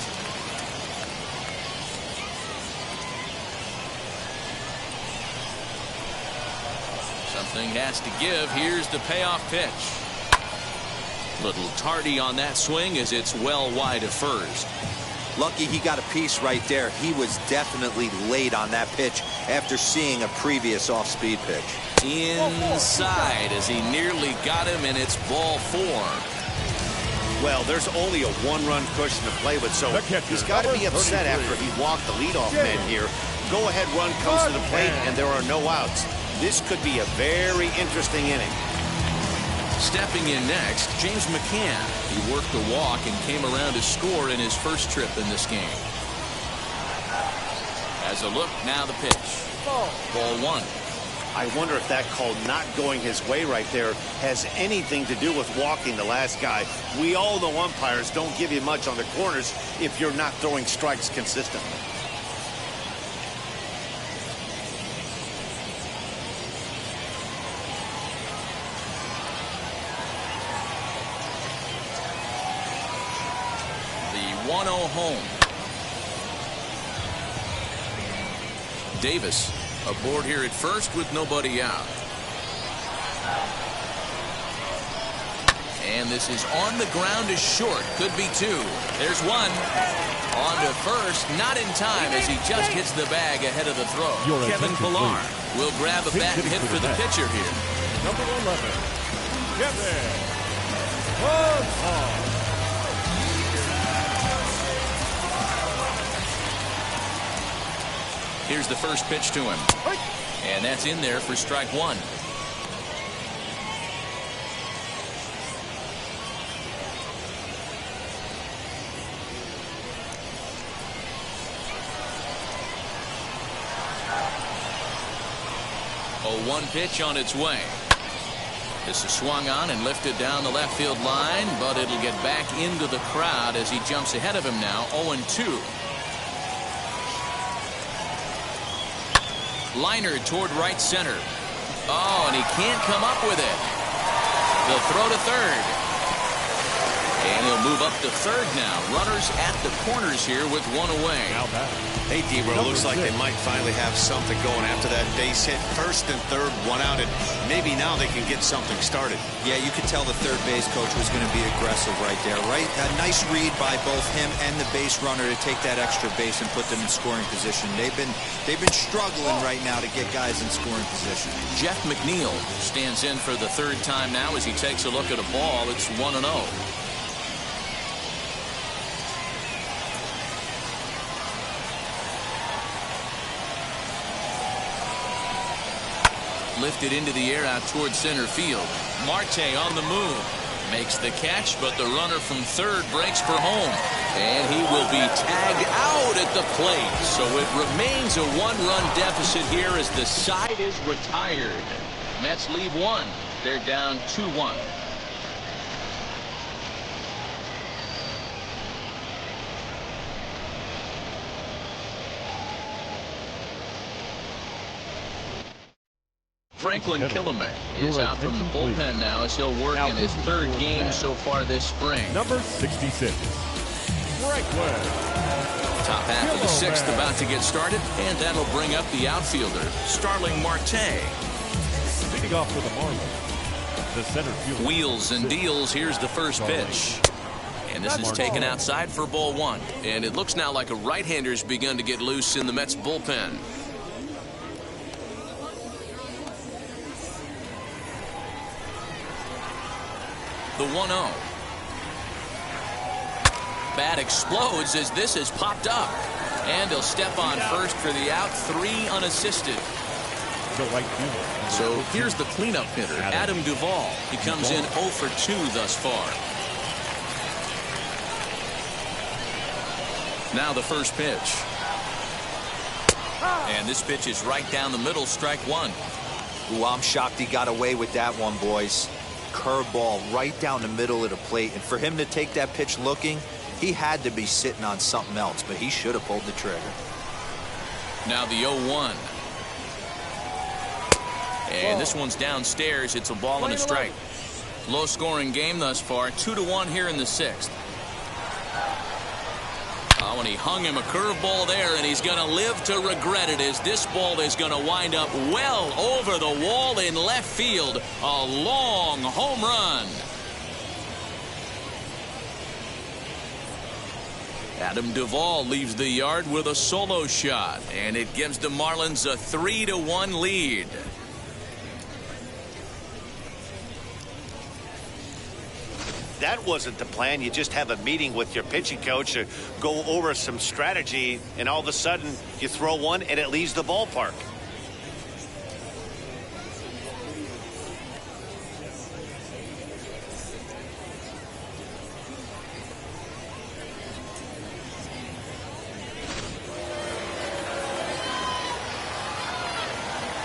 Speaker 1: Something has to give. Here's the payoff pitch. Little tardy on that swing as it's well wide of first.
Speaker 5: Lucky he got a piece right there. He was definitely late on that pitch after seeing a previous off-speed pitch.
Speaker 1: Inside as he nearly got him, and it's ball 4.
Speaker 2: Well, there's only a 1-run cushion to play with, so he's got to be upset after he walked the leadoff man here. Go-ahead run comes to the plate, and there are no outs. This could be a very interesting inning.
Speaker 1: Stepping in next, James McCann. He worked a walk and came around to score in his first trip in this game. As a look, now the pitch. Ball 1.
Speaker 2: I wonder if that call not going his way right there has anything to do with walking the last guy. We all know umpires don't give you much on the corners if you're not throwing strikes consistently.
Speaker 1: The 1-0 home. Davis aboard here at first with nobody out. And this is on the ground is short. Could be 2. There's 1. On to first. Not in time as he just hits the bag ahead of the throw. Kevin Pillar will grab a bat and hit for the pitcher here.
Speaker 3: Number 11, Kevin Pillar.
Speaker 1: Here's the first pitch to him. And that's in there for strike 1. A 1 pitch on its way. This is swung on and lifted down the left field line, but it'll get back into the crowd as he jumps ahead of him now. 0-2. Liner toward right center. Oh, and he can't come up with it. The throw to third. And he'll move up to third now. Runners at the corners here with 1 away.
Speaker 4: Hey, D-Bro, looks like they might finally have something going after that base hit. First and third, 1 out, and maybe now they can get something started.
Speaker 5: Yeah, you could tell the third base coach was going to be aggressive right there, right? A nice read by both him and the base runner to take that extra base and put them in scoring position. They've been struggling right now to get guys in scoring position.
Speaker 1: Jeff McNeil stands in for the 3rd time now as he takes a look at a ball. It's 1-0. Lifted into the air out towards center field. Marte on the move. Makes the catch, but the runner from third breaks for home. And he will be tagged out at the plate. So it remains a 1-run deficit here as the side is retired. Mets lead 1. They're down 2-1. Franklin Killiman is out from the bullpen now as he'll work in his 3rd game so far this spring.
Speaker 3: Number 66,
Speaker 1: Top half of the sixth about to get started, and that'll bring up the outfielder, Starling Marte.
Speaker 3: Leading off for the Marlins, the center fielder.
Speaker 1: Wheels and deals. Here's the first pitch. And this is taken outside for ball one. And it looks now like a right-hander's begun to get loose in the Mets bullpen. The 1-0. Bat explodes as this is popped up. And he'll step on first for the out, 3 unassisted. So here's the cleanup hitter, Adam Duvall. He comes in 0 for 2 thus far. Now the first pitch. And this pitch is right down the middle, strike one.
Speaker 5: Ooh, I'm shocked he got away with that one, boys. Curveball right down the middle of the plate. And for him to take that pitch looking, he had to be sitting on something else, but he should have pulled the trigger.
Speaker 1: Now the 0-1. And this one's downstairs. It's a ball and a strike. Low scoring game thus far. 2-1 here in the sixth. Oh, and he hung him a curveball there, and he's going to live to regret it as this ball is going to wind up well over the wall in left field. A long home run. Adam Duvall leaves the yard with a solo shot, and it gives the Marlins a 3-1 lead.
Speaker 2: That wasn't the plan. You just have a meeting with your pitching coach to go over some strategy, and all of a sudden you throw one and it leaves the ballpark.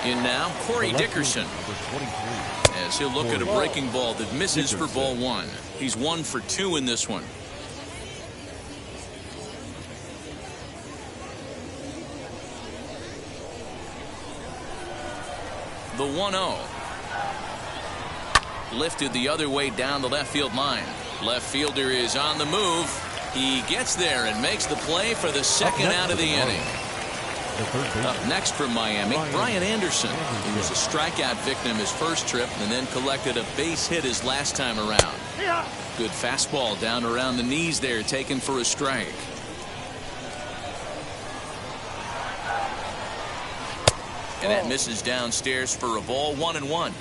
Speaker 1: In now, Corey Dickerson, as he'll look at a breaking ball that misses for ball one. He's 1 for 2 in this one. The 1-0. Lifted the other way down the left field line. Left fielder is on the move. He gets there and makes the play for the second out of the inning. Up next from Miami, Brian Anderson. He was a strikeout victim his first trip and then collected a base hit his last time around. Good fastball down around the knees there, taken for a strike. And that misses downstairs for a ball, 1-1.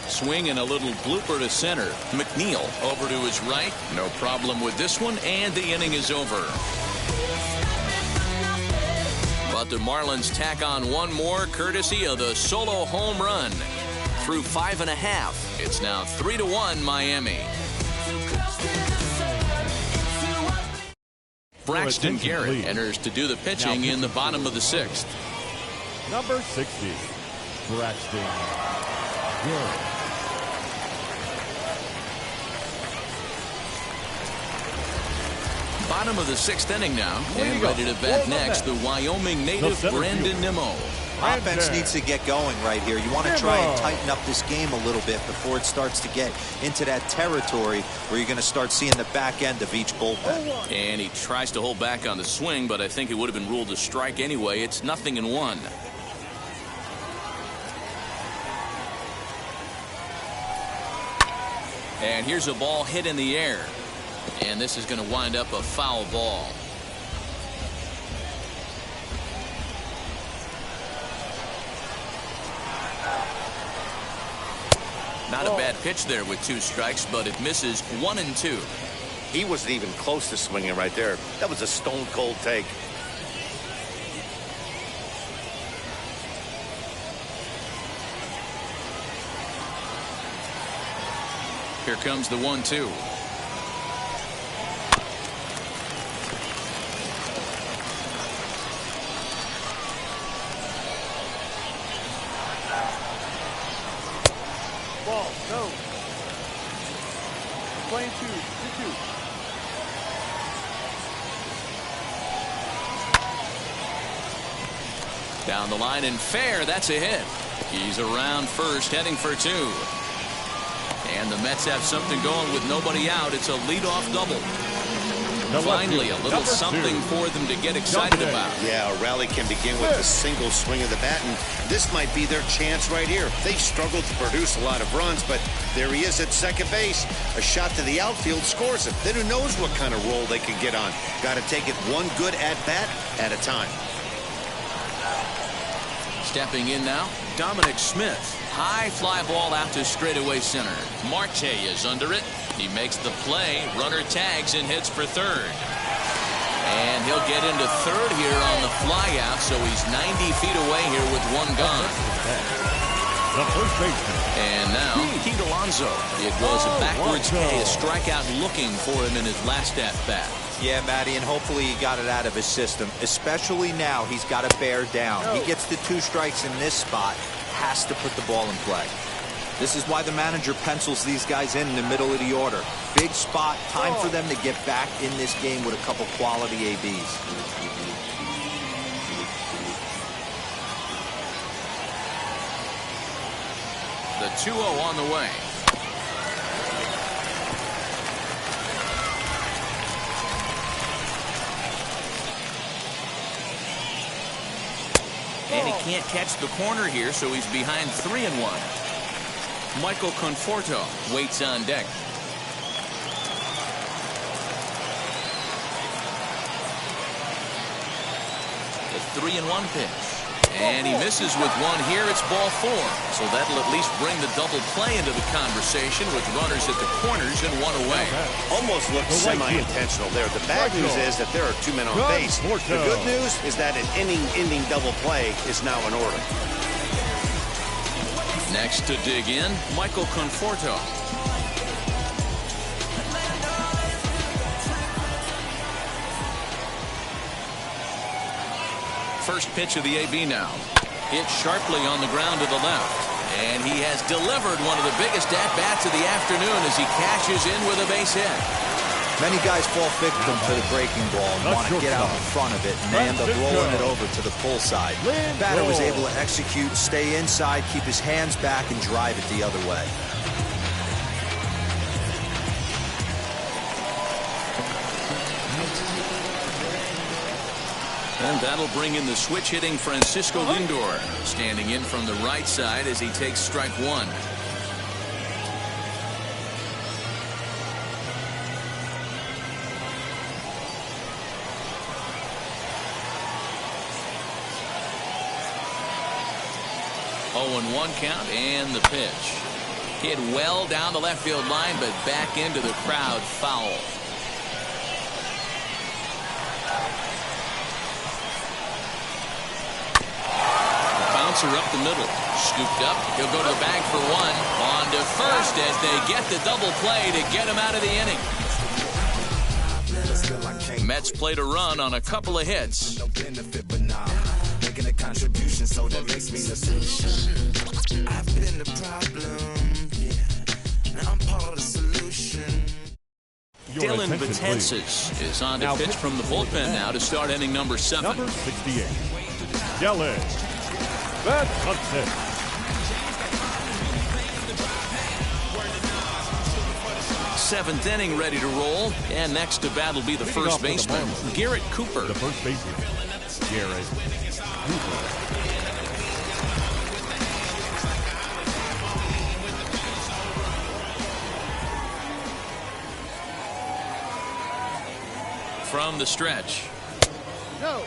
Speaker 1: Swing and a little blooper to center. McNeil over to his right. No problem with this one, and the inning is over. But the Marlins tack on one more, courtesy of the solo home run. Through 5.5, it's now 3-1 Miami. Braxton Garrett enters to do the pitching in the bottom of the sixth.
Speaker 3: Number 60, Braxton Garrett.
Speaker 1: Bottom of the sixth inning now, and ready to bat next, the Wyoming native Brandon Nimmo.
Speaker 5: Offense needs to get going right here. You want to try and tighten up this game a little bit before it starts to get into that territory where you're going to start seeing the back end of each bullpen.
Speaker 1: And he tries to hold back on the swing, but I think it would have been ruled a strike anyway. It's 0-1. And here's a ball hit in the air. And this is going to wind up a foul ball. Not a bad pitch there with 2 strikes, but it misses 1 and 2.
Speaker 2: He wasn't even close to swinging right there. That was a stone cold take.
Speaker 1: Here comes the 1-2.
Speaker 8: Ball, no. Playing 2-2.
Speaker 1: Down the line and fair. That's a hit. He's around first, heading for 2. And the Mets have something going with nobody out. It's a leadoff double. Finally, a little something for them to get excited about.
Speaker 2: Yeah, a rally can begin with a single swing of the bat, and this might be their chance right here. They struggled to produce a lot of runs, but there he is at second base. A shot to the outfield scores it. Then who knows what kind of roll they can get on. Got to take it one good at-bat at a time.
Speaker 1: Stepping in now, Dominic Smith. High fly ball out to straightaway center. Marte is under it. He makes the play. Runner tags and hits for third. And he'll get into third here on the fly out, so he's 90 feet away here with one gone.
Speaker 3: The first baseman.
Speaker 1: And now, Pete Alonso. It was a backwards K, a strikeout looking for him in his last at-bat.
Speaker 5: Yeah, Matty, and hopefully he got it out of his system. Especially now, he's got to bear down. He gets the 2 strikes in this spot, has to put the ball in play. This is why the manager pencils these guys in the middle of the order. Big spot, time for them to get back in this game with a couple quality ABs.
Speaker 1: The 2-0 on the way. And he can't catch the corner here, so he's behind 3-1. Michael Conforto waits on deck. The 3-1 pitch. And he misses with one here. It's ball 4. So that'll at least bring the double play into the conversation with runners at the corners and one away.
Speaker 2: Almost looked semi-intentional there. The bad news is that there are 2 men on base. The good news is that an inning-ending double play is now in order.
Speaker 1: Next to dig in, Michael Conforto. First pitch of the AB now. Hit sharply on the ground to the left. And he has delivered one of the biggest at-bats of the afternoon as he cashes in with a base hit.
Speaker 5: Many guys fall victim to the breaking ball and want to get out in front of it, and they end up rolling it over to the pull side. The batter was able to execute, stay inside, keep his hands back, and drive it the other way.
Speaker 1: And that'll bring in the switch-hitting Francisco Lindor, standing in from the right side as he takes strike 1. And 1 count, and the pitch. Hit well down the left field line, but back into the crowd, foul. The bouncer up the middle, scooped up. He'll go to the bag for 1. On to first as they get the double play to get him out of the inning. Mets played a run on a couple of hits.
Speaker 6: Making a contribution, so that makes me the solution. I've been the problem, yeah. Now I'm part of the solution.
Speaker 1: Dylan Betances is on to pitch from the bullpen now to start inning number 7.
Speaker 3: Number 68, Dylan Betances.
Speaker 1: 7th inning ready to roll, and next to bat will be the first baseman, Garrett Cooper.
Speaker 3: The first baseman, Garrett Cooper.
Speaker 1: From the stretch.
Speaker 8: No.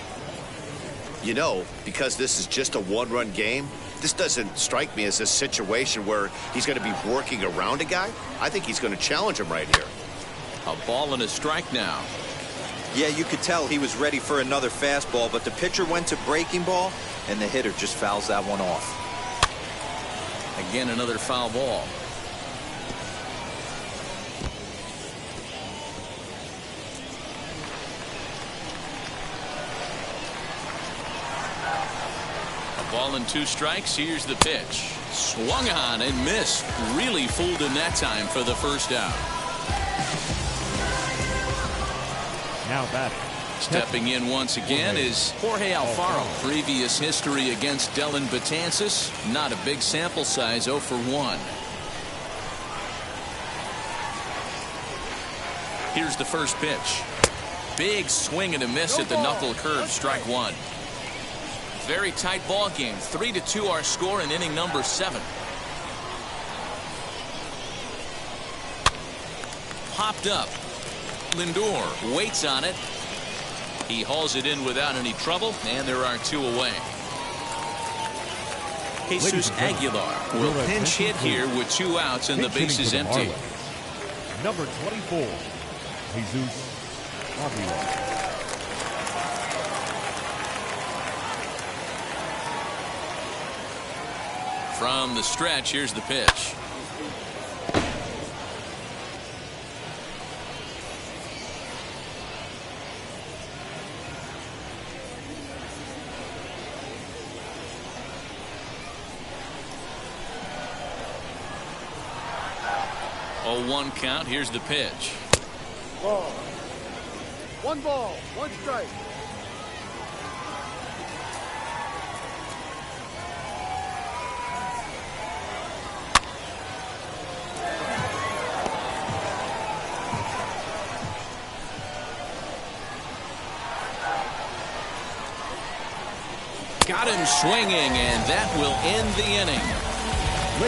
Speaker 2: You know, because this is just a 1-run game, this doesn't strike me as a situation where he's going to be working around a guy. I think he's going to challenge him right here.
Speaker 1: A ball and a strike now.
Speaker 5: Yeah, you could tell he was ready for another fastball, but the pitcher went to breaking ball, and the hitter just fouls that one off.
Speaker 1: Again, another foul ball. A ball and 2 strikes. Here's the pitch. Swung on and missed. Really fooled him that time for the first out.
Speaker 3: Now batting.
Speaker 1: Stepping in once again is Jorge Alfaro. Previous history against Dylan Betances. Not a big sample size, 0 for 1. Here's the first pitch. Big swing and a miss at the knuckle curve, strike one. Very tight ball game. 3-2 our score in inning number 7. Popped up. Lindor waits on it. He hauls it in without any trouble, and there are 2 away. Jesus Aguilar will pinch hit here with 2 outs and the base is empty.
Speaker 3: Number 24, Jesus Aguilar.
Speaker 1: From the stretch, here's the pitch. Oh, 1 count. Here's the pitch.
Speaker 8: Ball. 1 ball, 1 strike.
Speaker 1: Got him swinging, and that will end the inning.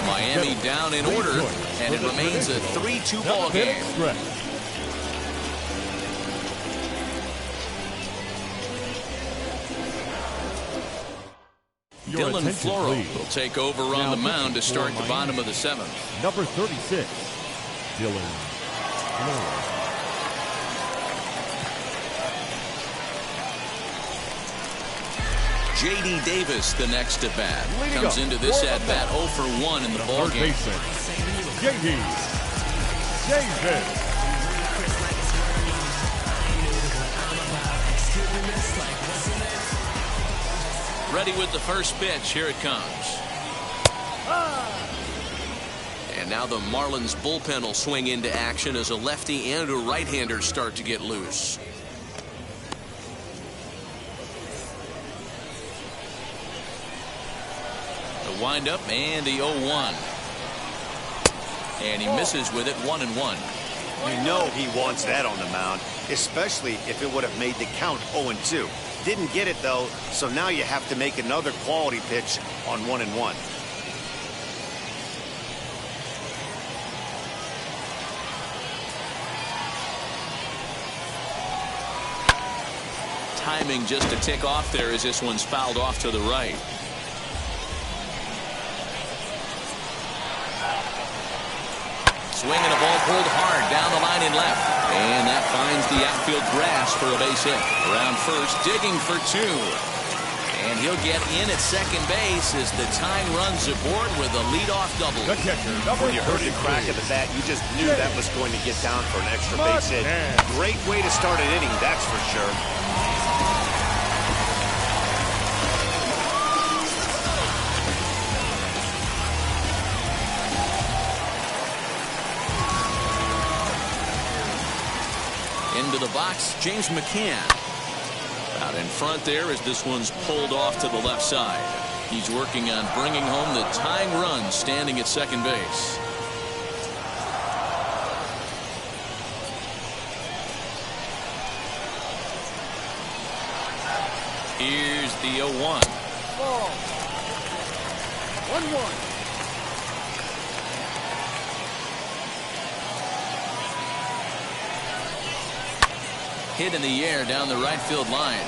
Speaker 1: Miami down in order, and it remains a 3-2 ball game. Dylan Floro will take over on the mound to start the bottom of the 7th.
Speaker 3: Number 36, Dylan Floro.
Speaker 1: J.D. Davis, the next at bat, comes into this at bat 0 for 1 in the ball game.
Speaker 3: J.D. Davis.
Speaker 1: Ready with the first pitch. Here it comes. And now the Marlins bullpen will swing into action as a lefty and a right-hander start to get loose. The windup and the 0-1. And he misses with it, 1-1.
Speaker 2: You know he wants that on the mound, especially if it would have made the count 0-2. Didn't get it, though, so now you have to make another quality pitch on 1-1.
Speaker 1: Timing just a tick off there as this one's fouled off to the right. Swinging a ball pulled hard down the line and left. And that finds the outfield grass for a base hit. Around first, digging for 2. And he'll get in at second base as the tying runs aboard with a leadoff double.
Speaker 3: The catcher,
Speaker 2: When you heard the crack of the bat, you just knew that was going to get down for an extra base hit. Great way to start an inning, that's for sure.
Speaker 1: Into the box, James McCann. Out in front there as this one's pulled off to the left side. He's working on bringing home the tying run, standing at second base. Here's the 0-1.
Speaker 8: Ball. 1-1.
Speaker 1: Hit in the air down the right field line.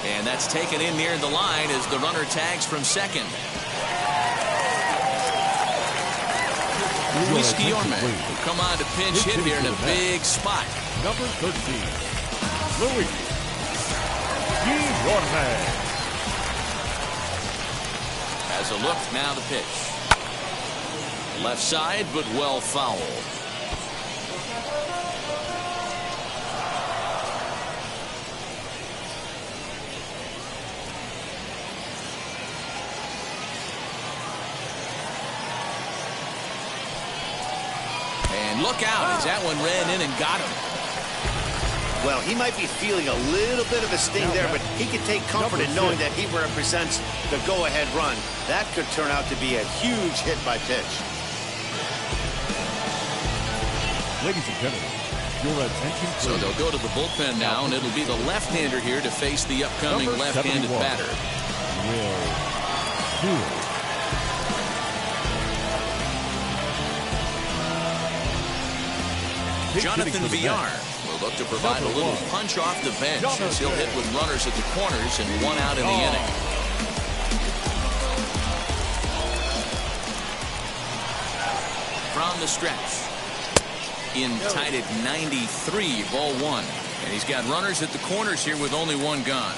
Speaker 1: And that's taken in near the line as the runner tags from second. Luis Guillorme will come on to pinch hit here in a big spot.
Speaker 3: Number 13, Luis Guillorme.
Speaker 1: Has a look, now the pitch. Left side, but well fouled. Look out as that one ran in and got him.
Speaker 2: Well, he might be feeling a little bit of a sting there, but he can take comfort in knowing that he represents the go-ahead run. That could turn out to be a huge hit by pitch.
Speaker 3: Ladies and gentlemen, Your attention,
Speaker 1: So
Speaker 3: please.
Speaker 1: they'll go to the bullpen now, and it'll be the left-hander here to face the upcoming left-handed batter.
Speaker 3: Will Duels.
Speaker 1: Jonathan Villar will look to provide a little punch off the bench as he'll hit with runners at the corners and 1 out in the inning. From the stretch. In tight at 93, ball 1. And he's got runners at the corners here with only 1 gone.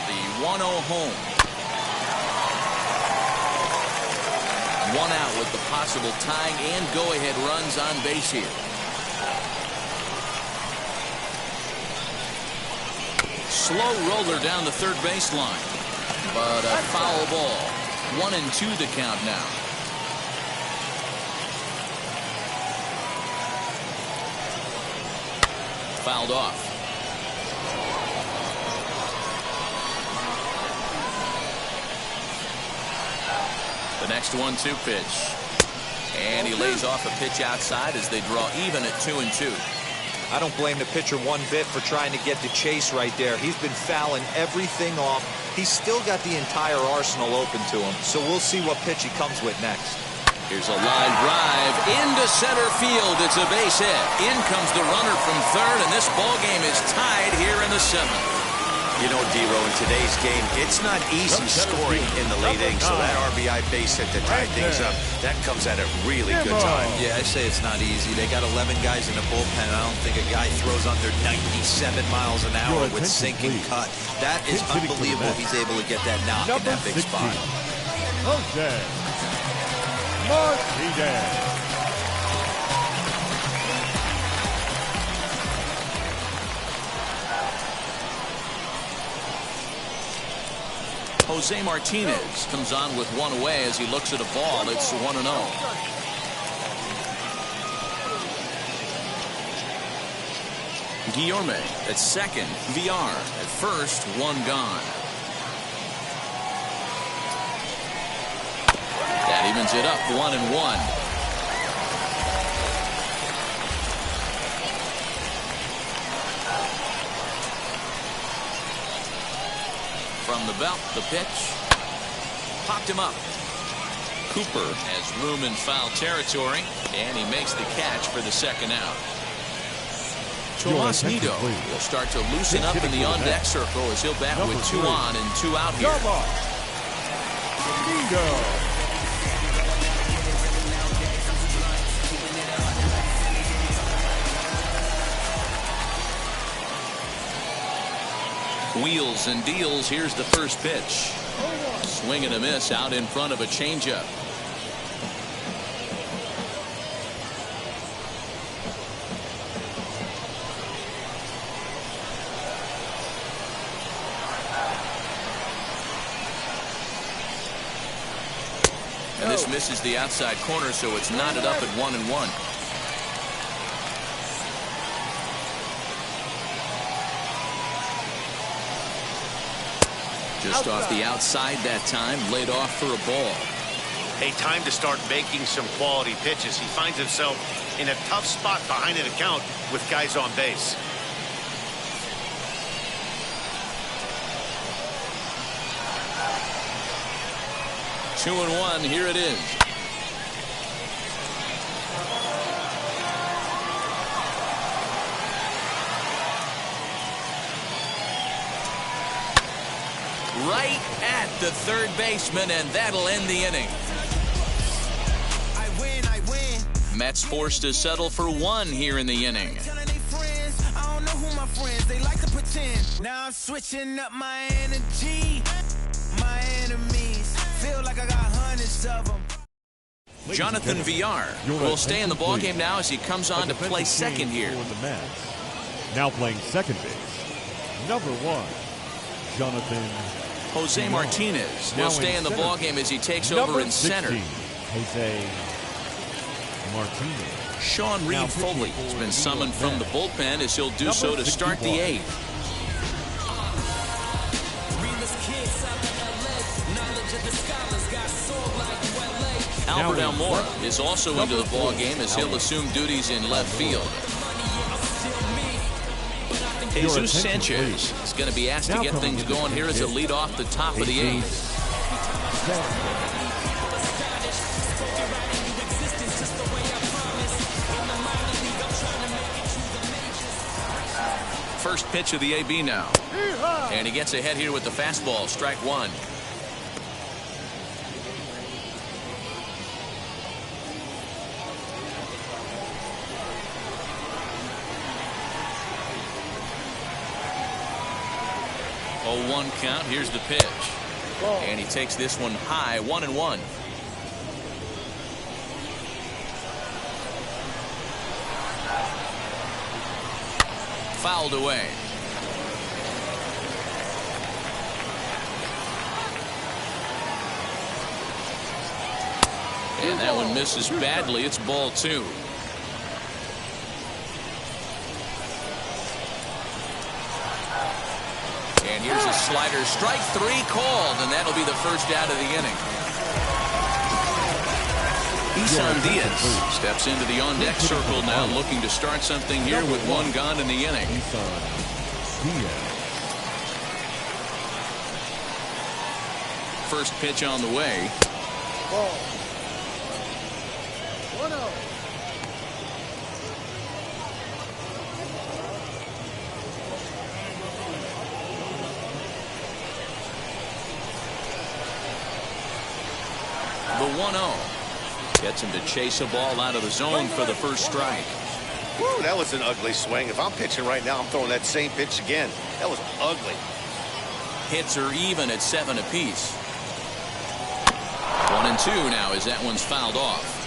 Speaker 1: The 1-0 home. 1 out with the possible tying and go-ahead runs on base here. Slow roller down the third baseline, but a foul ball. 1-2 the count now. Fouled off. The next 1-2 pitch. And he lays off a pitch outside as they draw even at 2-2.
Speaker 5: I don't blame the pitcher one bit for trying to get the chase right there. He's been fouling everything off. He's still got the entire arsenal open to him. So we'll see what pitch he comes with next.
Speaker 1: Here's a line drive into center field. It's a base hit. In comes the runner from third, and this ball game is tied here in the 7th.
Speaker 2: You know, D-Row, in today's game, it's not easy scoring in the late innings, so that RBI base hit to tie things up, that comes at a really good time.
Speaker 5: Yeah, I say it's not easy. They got 11 guys in the bullpen. I don't think a guy throws under 97 miles an hour with sink and cut. That is unbelievable. He's able to get that knock in that big spot.
Speaker 3: Jose Martinez.
Speaker 1: Jose Martinez comes on with 1 away as he looks at a ball. It's 1-0. Guillorme at second. Villar at first. 1 gone. That evens it up 1-1. From the belt, the pitch. Popped him up. Cooper has room in foul territory, and he makes the catch for the 2nd out. Tomas Nido will start to loosen up in the on-deck circle as he'll bat with 2 on and 2 out here. Wheels and deals. Here's the first pitch. Swing and a miss out in front of a changeup. And this misses the outside corner, so it's knotted up at 1-1. Just off the outside that time, laid off for a ball.
Speaker 2: Hey, time to start making some quality pitches. He finds himself in a tough spot behind an account with guys on base.
Speaker 1: Two and one, here it is. Right at the third baseman, and that'll end the inning.
Speaker 9: I win.
Speaker 1: Mets forced to settle for 1 here in the inning.
Speaker 9: I don't know who my friends, they like to pretend. Now I'm switching up my energy. My enemies feel like I got hundreds of them.
Speaker 1: Jonathan Villar will stay in the ballgame now as he comes on to play second here.
Speaker 3: Now playing second base, number 1, Jonathan
Speaker 1: Jose Martinez will stay in the ballgame as he takes over in center.
Speaker 3: Jose Martinez.
Speaker 1: Sean Reed Foley has been summoned from the bullpen as he'll do so to start the 8th. Cordell Moore is also into the ball game as he'll assume duties in left field. Jesus Sanchez is going to be asked to get things going here as a lead off the top of the 8th. First pitch of the AB now. And he gets ahead here with the fastball. Strike 1. Oh, 1 count. Here's the pitch. And he takes this one high. 1-1. Fouled away. And that one misses badly. It's ball 2. And here's a slider. Strike 3 called, and that'll be the first out of the inning. Isan Diaz steps into the on-deck circle now, looking to start something here with 1 gone in the inning. First pitch on the way.
Speaker 8: Ball. 1-0.
Speaker 1: The 1-0. Gets him to chase a ball out of the zone for the first strike.
Speaker 2: Woo, that was an ugly swing. If I'm pitching right now, I'm throwing that same pitch again. That was ugly.
Speaker 1: Hits are even at 7 apiece. 1-2 now as that one's fouled off.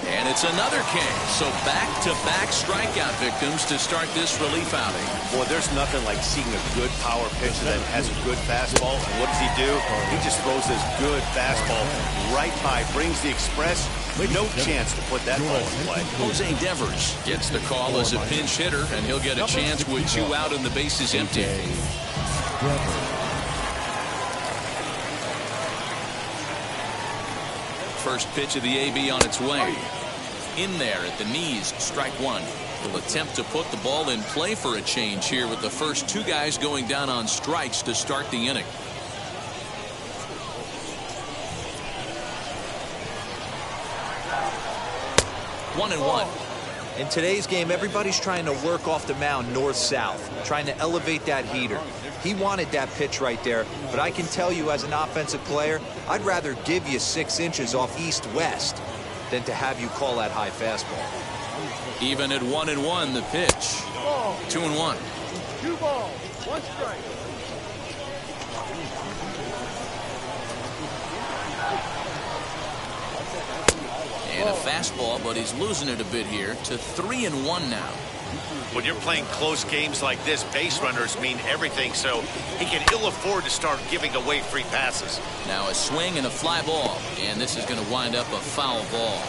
Speaker 1: And it's another king. So back-to-back strikeout victims to start this relief outing.
Speaker 2: Boy, there's nothing like seeing a good power pitcher that has a good fastball. And what does he do? He just throws this good fastball right by, brings the express. No chance to put that ball in play.
Speaker 1: Jose Devers gets the call as a pinch hitter, and he'll get a chance with 2 out and the bases empty. First pitch of the AB on its way. In there at the knees, strike 1. Will attempt to put the ball in play for a change here with the first 2 guys going down on strikes to start the inning. One and one.
Speaker 5: In today's game, everybody's trying to work off the mound north-south, trying to elevate that heater. He wanted that pitch right there, but I can tell you as an offensive player, I'd rather give you 6 inches off east-west than to have you call that high fastball.
Speaker 1: Even at 1-1, the pitch. 2-1.
Speaker 8: 2 balls, 1 strike.
Speaker 1: And a fastball, but he's losing it a bit here to 3-1 now.
Speaker 2: When you're playing close games like this, base runners mean everything, so he can ill afford to start giving away free passes.
Speaker 1: Now a swing and a fly ball, and this is going to wind up a foul ball.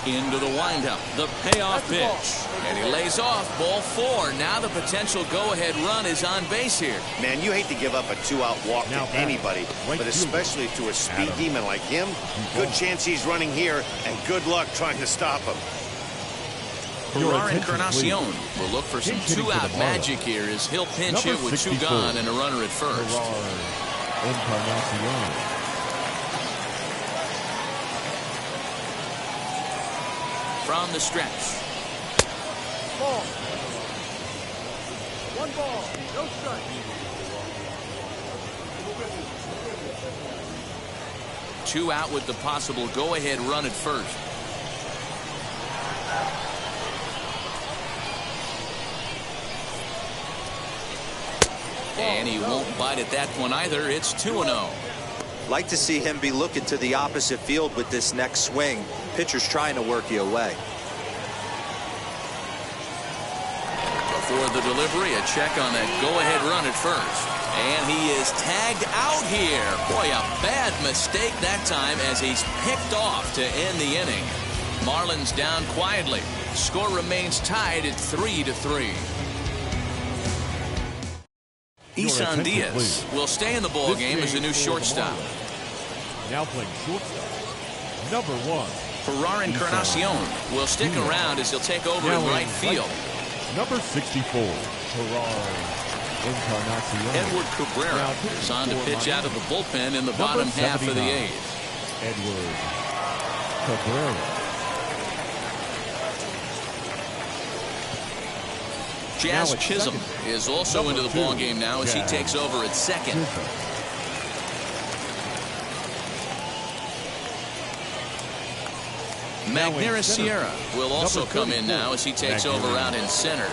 Speaker 1: Into the windup, the payoff pitch, and he lays off. Ball 4. Now the potential go-ahead run is on base here.
Speaker 2: Man, you hate to give up a 2-out walk to anybody, but especially to a speed demon like him. Good chance he's running here, and good luck trying to stop him.
Speaker 1: Ferrar Encarnacion will look for some 2-out magic here as he'll pinch hit with 2 gone and a runner at first. From the stretch.
Speaker 8: Ball. 1 ball, no strike.
Speaker 1: 2 out with the possible go-ahead run at first. And he won't bite at that one either. It's 2-0.
Speaker 5: Like to see him be looking to the opposite field with this next swing. Pitcher's trying to work you away.
Speaker 1: Before the delivery, a check on that go-ahead run at first. And he is tagged out here. Boy, a bad mistake that time as he's picked off to end the inning. Marlins down quietly. Score remains tied at 3-3. Isan Diaz
Speaker 3: please.
Speaker 1: will stay in the ball game as a new shortstop.
Speaker 3: Now playing shortstop, number 1.
Speaker 1: Ferrar Encarnacion will stick around as he'll take over in right field.
Speaker 3: Number 64, Ferrar Encarnacion.
Speaker 1: Edward Cabrera is on to pitch out of the bullpen in the bottom half of the 8th.
Speaker 3: Edward Cabrera.
Speaker 1: Jazz Chisholm is also into the ball game now as he takes over at second. Magneuris Sierra will also come in now as he takes over out in center.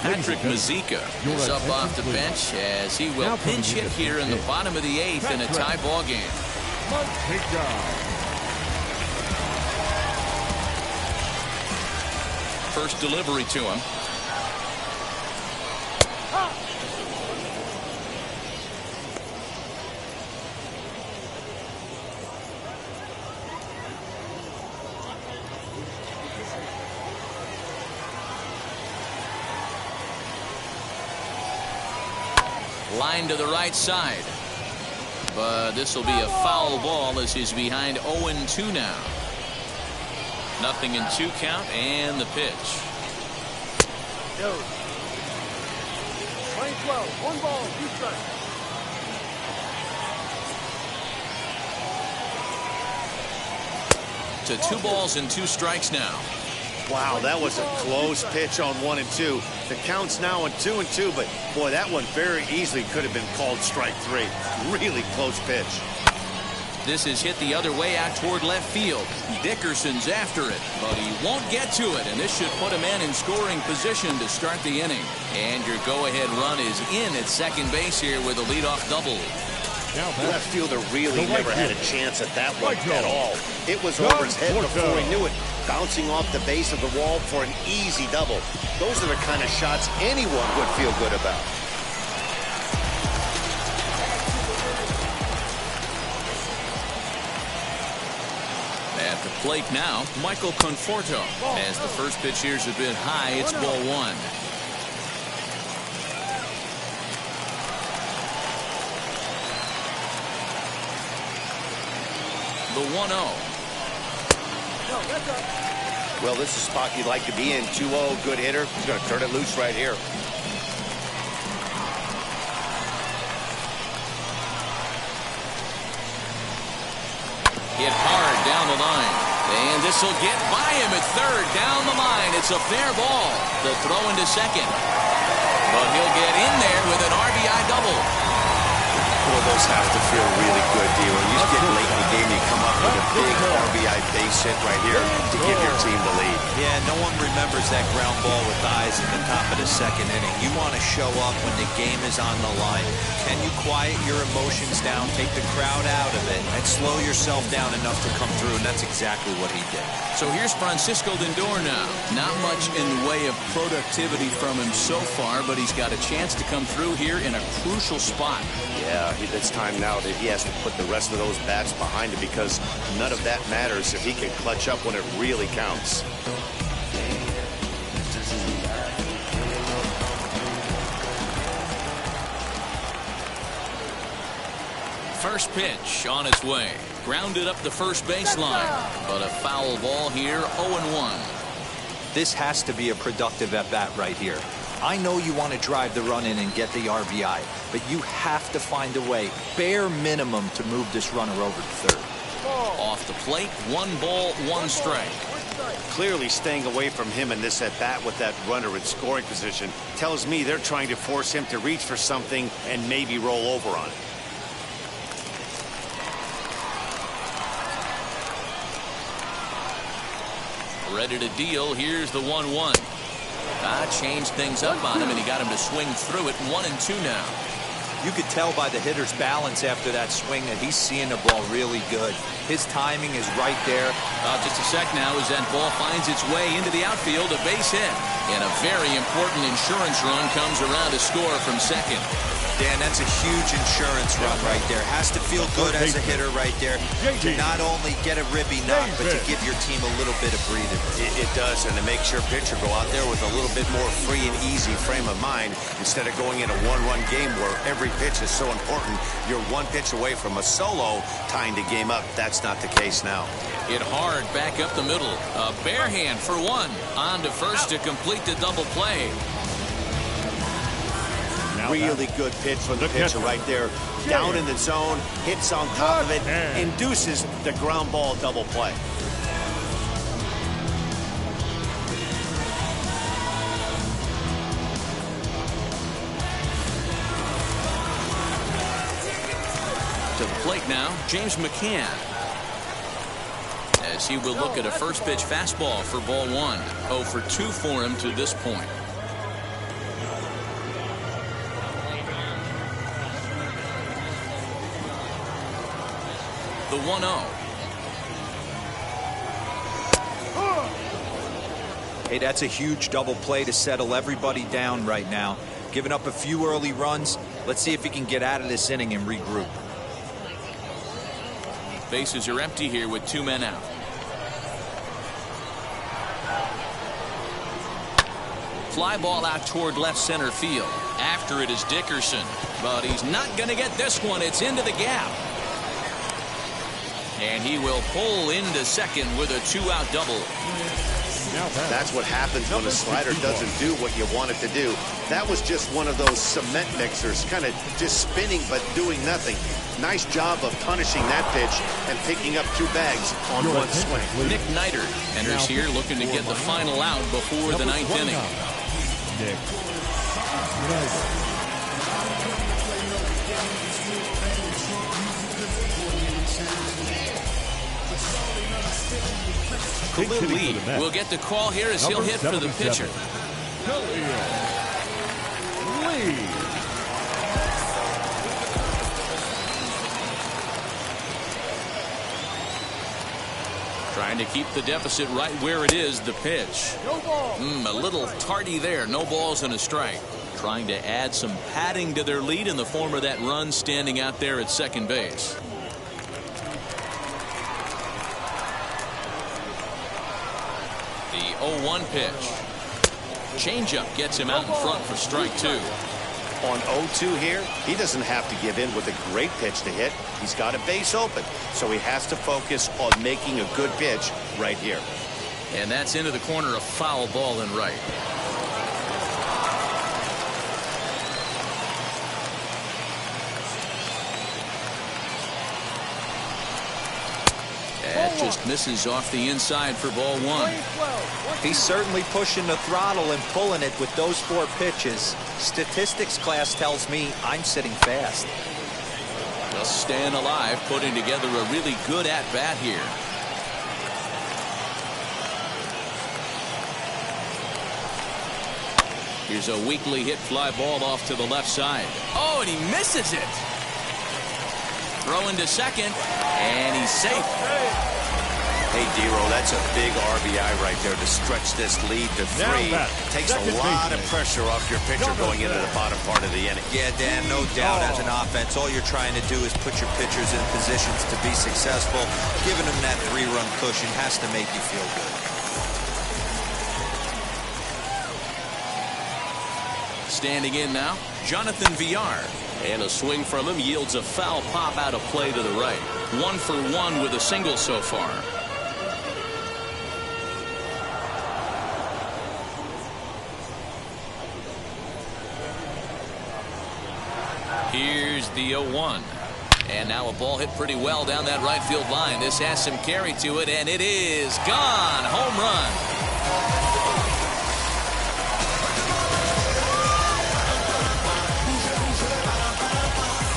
Speaker 1: Patrick Mazeika is up off the bench as he will pinch hit here in the bottom of the 8th in a tie ball game. First delivery to him. Line to the right side. But this will be a foul ball as he's behind 0-2 now. 0-2 count and the pitch.
Speaker 8: Yo. Line 12, 1 ball, 2 strikes.
Speaker 1: To 2 balls and 2 strikes now.
Speaker 2: Wow, that was a close pitch on 1 and 2. The count's now on 2 and 2, but boy, that one very easily could have been called strike 3. Really close pitch.
Speaker 1: This is hit the other way out toward left field. Dickerson's after it, but he won't get to it, and this should put a man in scoring position to start the inning. And your go-ahead run is in at second base here with a leadoff double.
Speaker 2: The left fielder really never had a chance at that one at all. It was over his head before he knew it, bouncing off the base of the wall for an easy double. Those are the kind of shots anyone would feel good about.
Speaker 1: At the plate now, Michael Conforto. As the first pitch here's a bit high, it's ball 1. The 1-0.
Speaker 2: Well, this is a spot you'd like to be in. 2-0, good hitter. He's going to turn it loose right here.
Speaker 1: Hit hard down the line. And this will get by him at third. Down the line. It's a fair ball. The throw into second. But he'll get in there with an RBI double.
Speaker 2: Well, those have to feel really good, D. When you get late in the game, you come up with a big RBI base hit right here to give your team the lead.
Speaker 5: Yeah, no one remembers that ground ball with eyes in the top of the second inning. You want to show up when the game is on the line. Can you quiet your emotions down, take the crowd out of it, and slow yourself down enough to come through? And that's exactly what he did.
Speaker 1: So here's Francisco Lindor now. Not much in the way of productivity from him so far, but he's got a chance to come through here in a crucial spot.
Speaker 2: Yeah, it's time now that he has to put the rest of those bats behind him because none of that matters if he can clutch up when it really counts.
Speaker 1: First pitch on its way. Grounded up the first baseline, but a foul ball here, 0-1.
Speaker 5: This has to be a productive at-bat right here. I know you want to drive the run in and get the RBI, but you have to find a way, bare minimum, to move this runner over to third.
Speaker 1: Off the plate, 1 ball, 1 strike.
Speaker 2: Clearly staying away from him in this at-bat with that runner in scoring position tells me they're trying to force him to reach for something and maybe roll over on it.
Speaker 1: Ready to deal. Here's the 1-1. Changed things up on him, and he got him to swing through it. 1-2 now.
Speaker 5: You could tell by the hitter's balance after that swing that he's seeing the ball really good. His timing is right there.
Speaker 1: Just a sec now as that ball finds its way into the outfield, a base hit. And a very important insurance run comes around to score from second.
Speaker 5: Dan, that's a huge insurance run right there. Has to feel good as a hitter right there to not only get a ribby knock, but to give your team a little bit of breathing room.
Speaker 2: It does, and it makes your pitcher go out there with a little bit more free and easy frame of mind instead of going in a one-run game where every pitch is so important. You're one pitch away from a solo tying the game up. That's not the case now.
Speaker 1: Hit hard back up the middle. A bare hand for one. On to first to complete the double play.
Speaker 2: Really good pitch from the pitcher right there. Down in the zone, hits on top of it, induces the ground ball double play.
Speaker 1: To the plate now, James McCann. As he will look at a first pitch fastball for ball one. 0 for 2 for him to this point. The 1-0.
Speaker 5: Hey, that's a huge double play to settle everybody down right now. Giving up a few early runs. Let's see if he can get out of this inning and regroup.
Speaker 1: Bases are empty here with 2 men out. Fly ball out toward left center field. After it is Dickerson, but he's not going to get this one. It's into the gap. And he will pull into second with a 2-out double.
Speaker 2: That's what happens when a slider doesn't do what you want it to do. That was just one of those cement mixers, kind of just spinning but doing nothing. Nice job of punishing that pitch and picking up 2 bags on one swing.
Speaker 1: Nick Neidert enters here looking to get the final out before the 9th inning.
Speaker 3: Nick Neidert.
Speaker 1: Khalil Lee will get the call here as he'll hit for the pitcher.
Speaker 3: Lee.
Speaker 1: Trying to keep the deficit right where it is. The pitch. A little tardy there. No balls and a strike. Trying to add some padding to their lead in the form of that run standing out there at second base. The 0-1 pitch. Changeup gets him out in front for strike 2.
Speaker 2: On 0-2 here, he doesn't have to give in with a great pitch to hit. He's got a base open, so he has to focus on making a good pitch right here.
Speaker 1: And that's into the corner, a foul ball and right. That just misses off the inside for ball 1.
Speaker 5: He's certainly pushing the throttle and pulling it with those 4 pitches. Statistics class tells me I'm sitting fast.
Speaker 1: Just staying alive, putting together a really good at-bat here. Here's a weakly hit fly ball off to the left side. Oh, and he misses it. Throwing to second, and he's safe.
Speaker 2: Hey, Dero, that's a big RBI right there to stretch this lead to 3. Takes a lot of pressure off your pitcher going into the bottom part of the inning.
Speaker 5: Yeah, Dan, no doubt as an offense, all you're trying to do is put your pitchers in positions to be successful. Giving them that 3-run cushion has to make you feel good.
Speaker 1: Standing in now, Jonathan Villar. And a swing from him yields a foul pop out of play to the right. 1 for 1 with a single so far. Here's the 0-1. And now a ball hit pretty well down that right field line. This has some carry to it, and it is gone. Home run.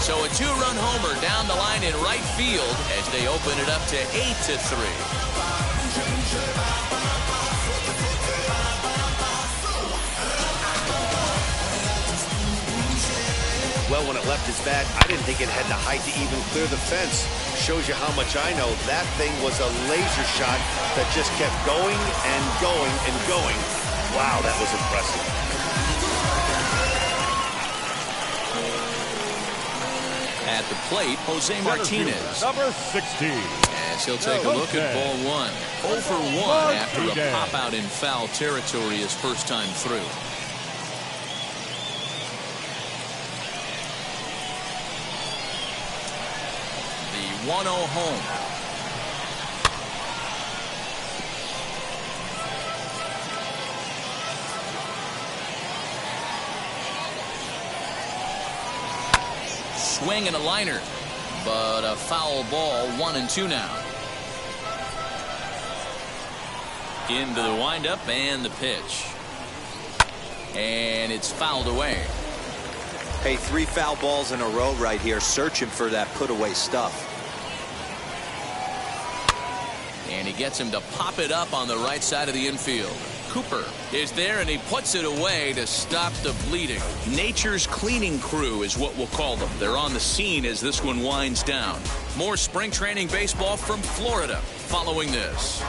Speaker 1: So a 2-run homer down the line in right field as they open it up to 8-3.
Speaker 2: Well, when it left his bat, I didn't think it had the height to even clear the fence. Shows you how much I know. That thing was a laser shot that just kept going and going and going. Wow, that was impressive.
Speaker 1: At the plate, Jose Martinez.
Speaker 3: Number 16.
Speaker 1: As he'll take a look at ball one. 0 for 1 after a pop out in foul territory his first time through. The 1-0 home. Swing and a liner, but a foul ball. 1-2 now. Into the windup and the pitch, and it's fouled away.
Speaker 5: Hey, 3 foul balls in a row right here, searching for that put away stuff.
Speaker 1: And he gets him to pop it up on the right side of the infield. Cooper is there, and he puts it away to stop the bleeding. Nature's cleaning crew is what we'll call them. They're on the scene as this one winds down. More spring training baseball from Florida following this.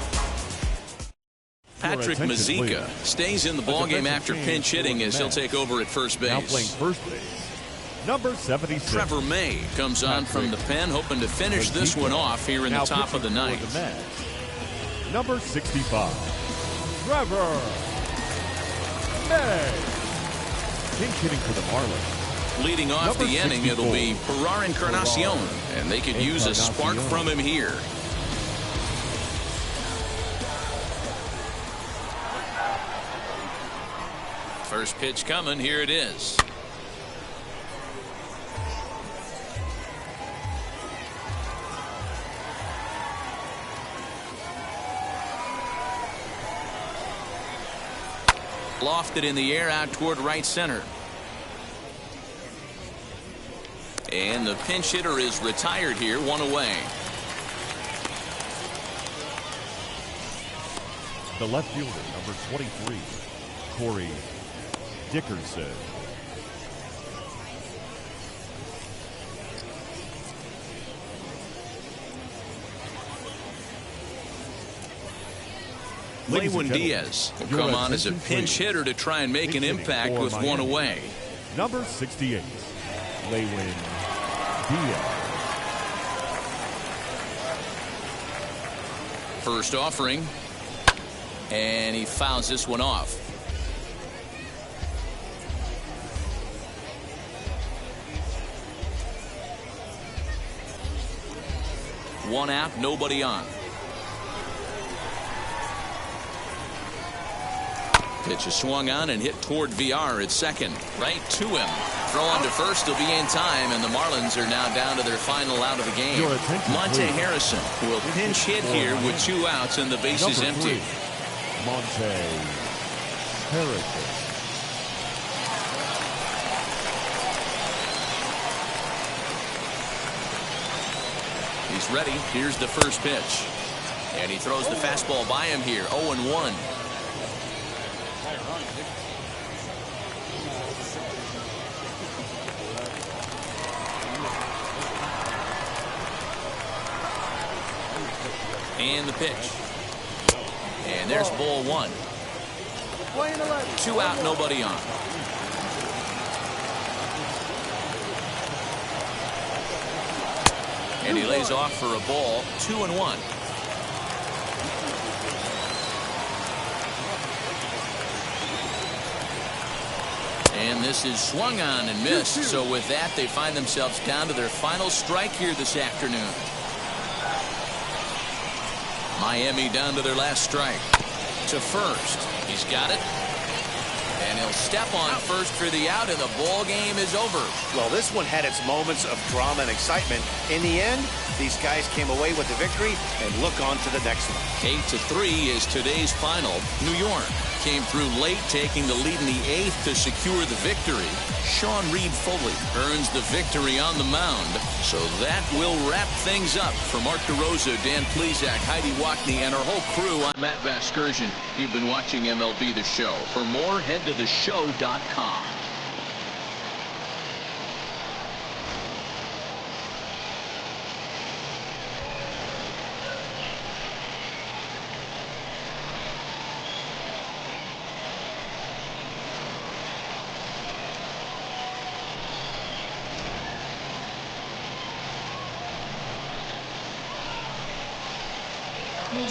Speaker 1: Patrick Mazeika stays in the ballgame after pinch hitting as he'll take over at first base.
Speaker 3: Now playing first base, number 76.
Speaker 1: Trevor May comes on from the pen, hoping to finish this one off here in the top of the ninth.
Speaker 3: Number 65. Trevor May. Pinch hitting for the Marlins.
Speaker 1: Leading off the inning, it'll be Pirar Encarnacion, and they could use a spark from him here. First pitch coming, here it is. Lofted in the air out toward right center. And the pinch hitter is retired here, 1 away.
Speaker 3: The left fielder, number 23, Corey Dickerson.
Speaker 1: Lewin Diaz will come on as a pinch hitter to try and make an impact with 1 away.
Speaker 3: Number 68, Lewin Diaz.
Speaker 1: First offering, and he fouls this one off. One out, nobody on. Pitch is swung on and hit toward VR at second. Right to him. Throw on to first will be in time, and the Marlins are now down to their final out of the game. Monte Harrison will pinch hit here with 2 outs and the base is empty.
Speaker 3: Monte Harrison.
Speaker 1: He's ready. Here's the first pitch. And he throws the fastball by him here. 0-1. And the pitch. And there's ball 1. 2 out, nobody on. And he lays off for a ball. 2-1. And this is swung on and missed. So with that, they find themselves down to their final strike here this afternoon. Miami down to their last strike. To first. He's got it. And he'll step on first for the out, and the ball game is over.
Speaker 2: Well, this one had its moments of drama and excitement. In the end, these guys came away with the victory and look on to the next one.
Speaker 1: 8-3 is today's final. New York came through late, taking the lead in the 8th to secure the victory. Sean Reed Foley earns the victory on the mound. So that will wrap things up. For Mark DeRosa, Dan Plesac, Heidi Wackney, and our whole crew, I'm Matt Vasgersian. You've been watching MLB The Show. For more, head to theshow.com.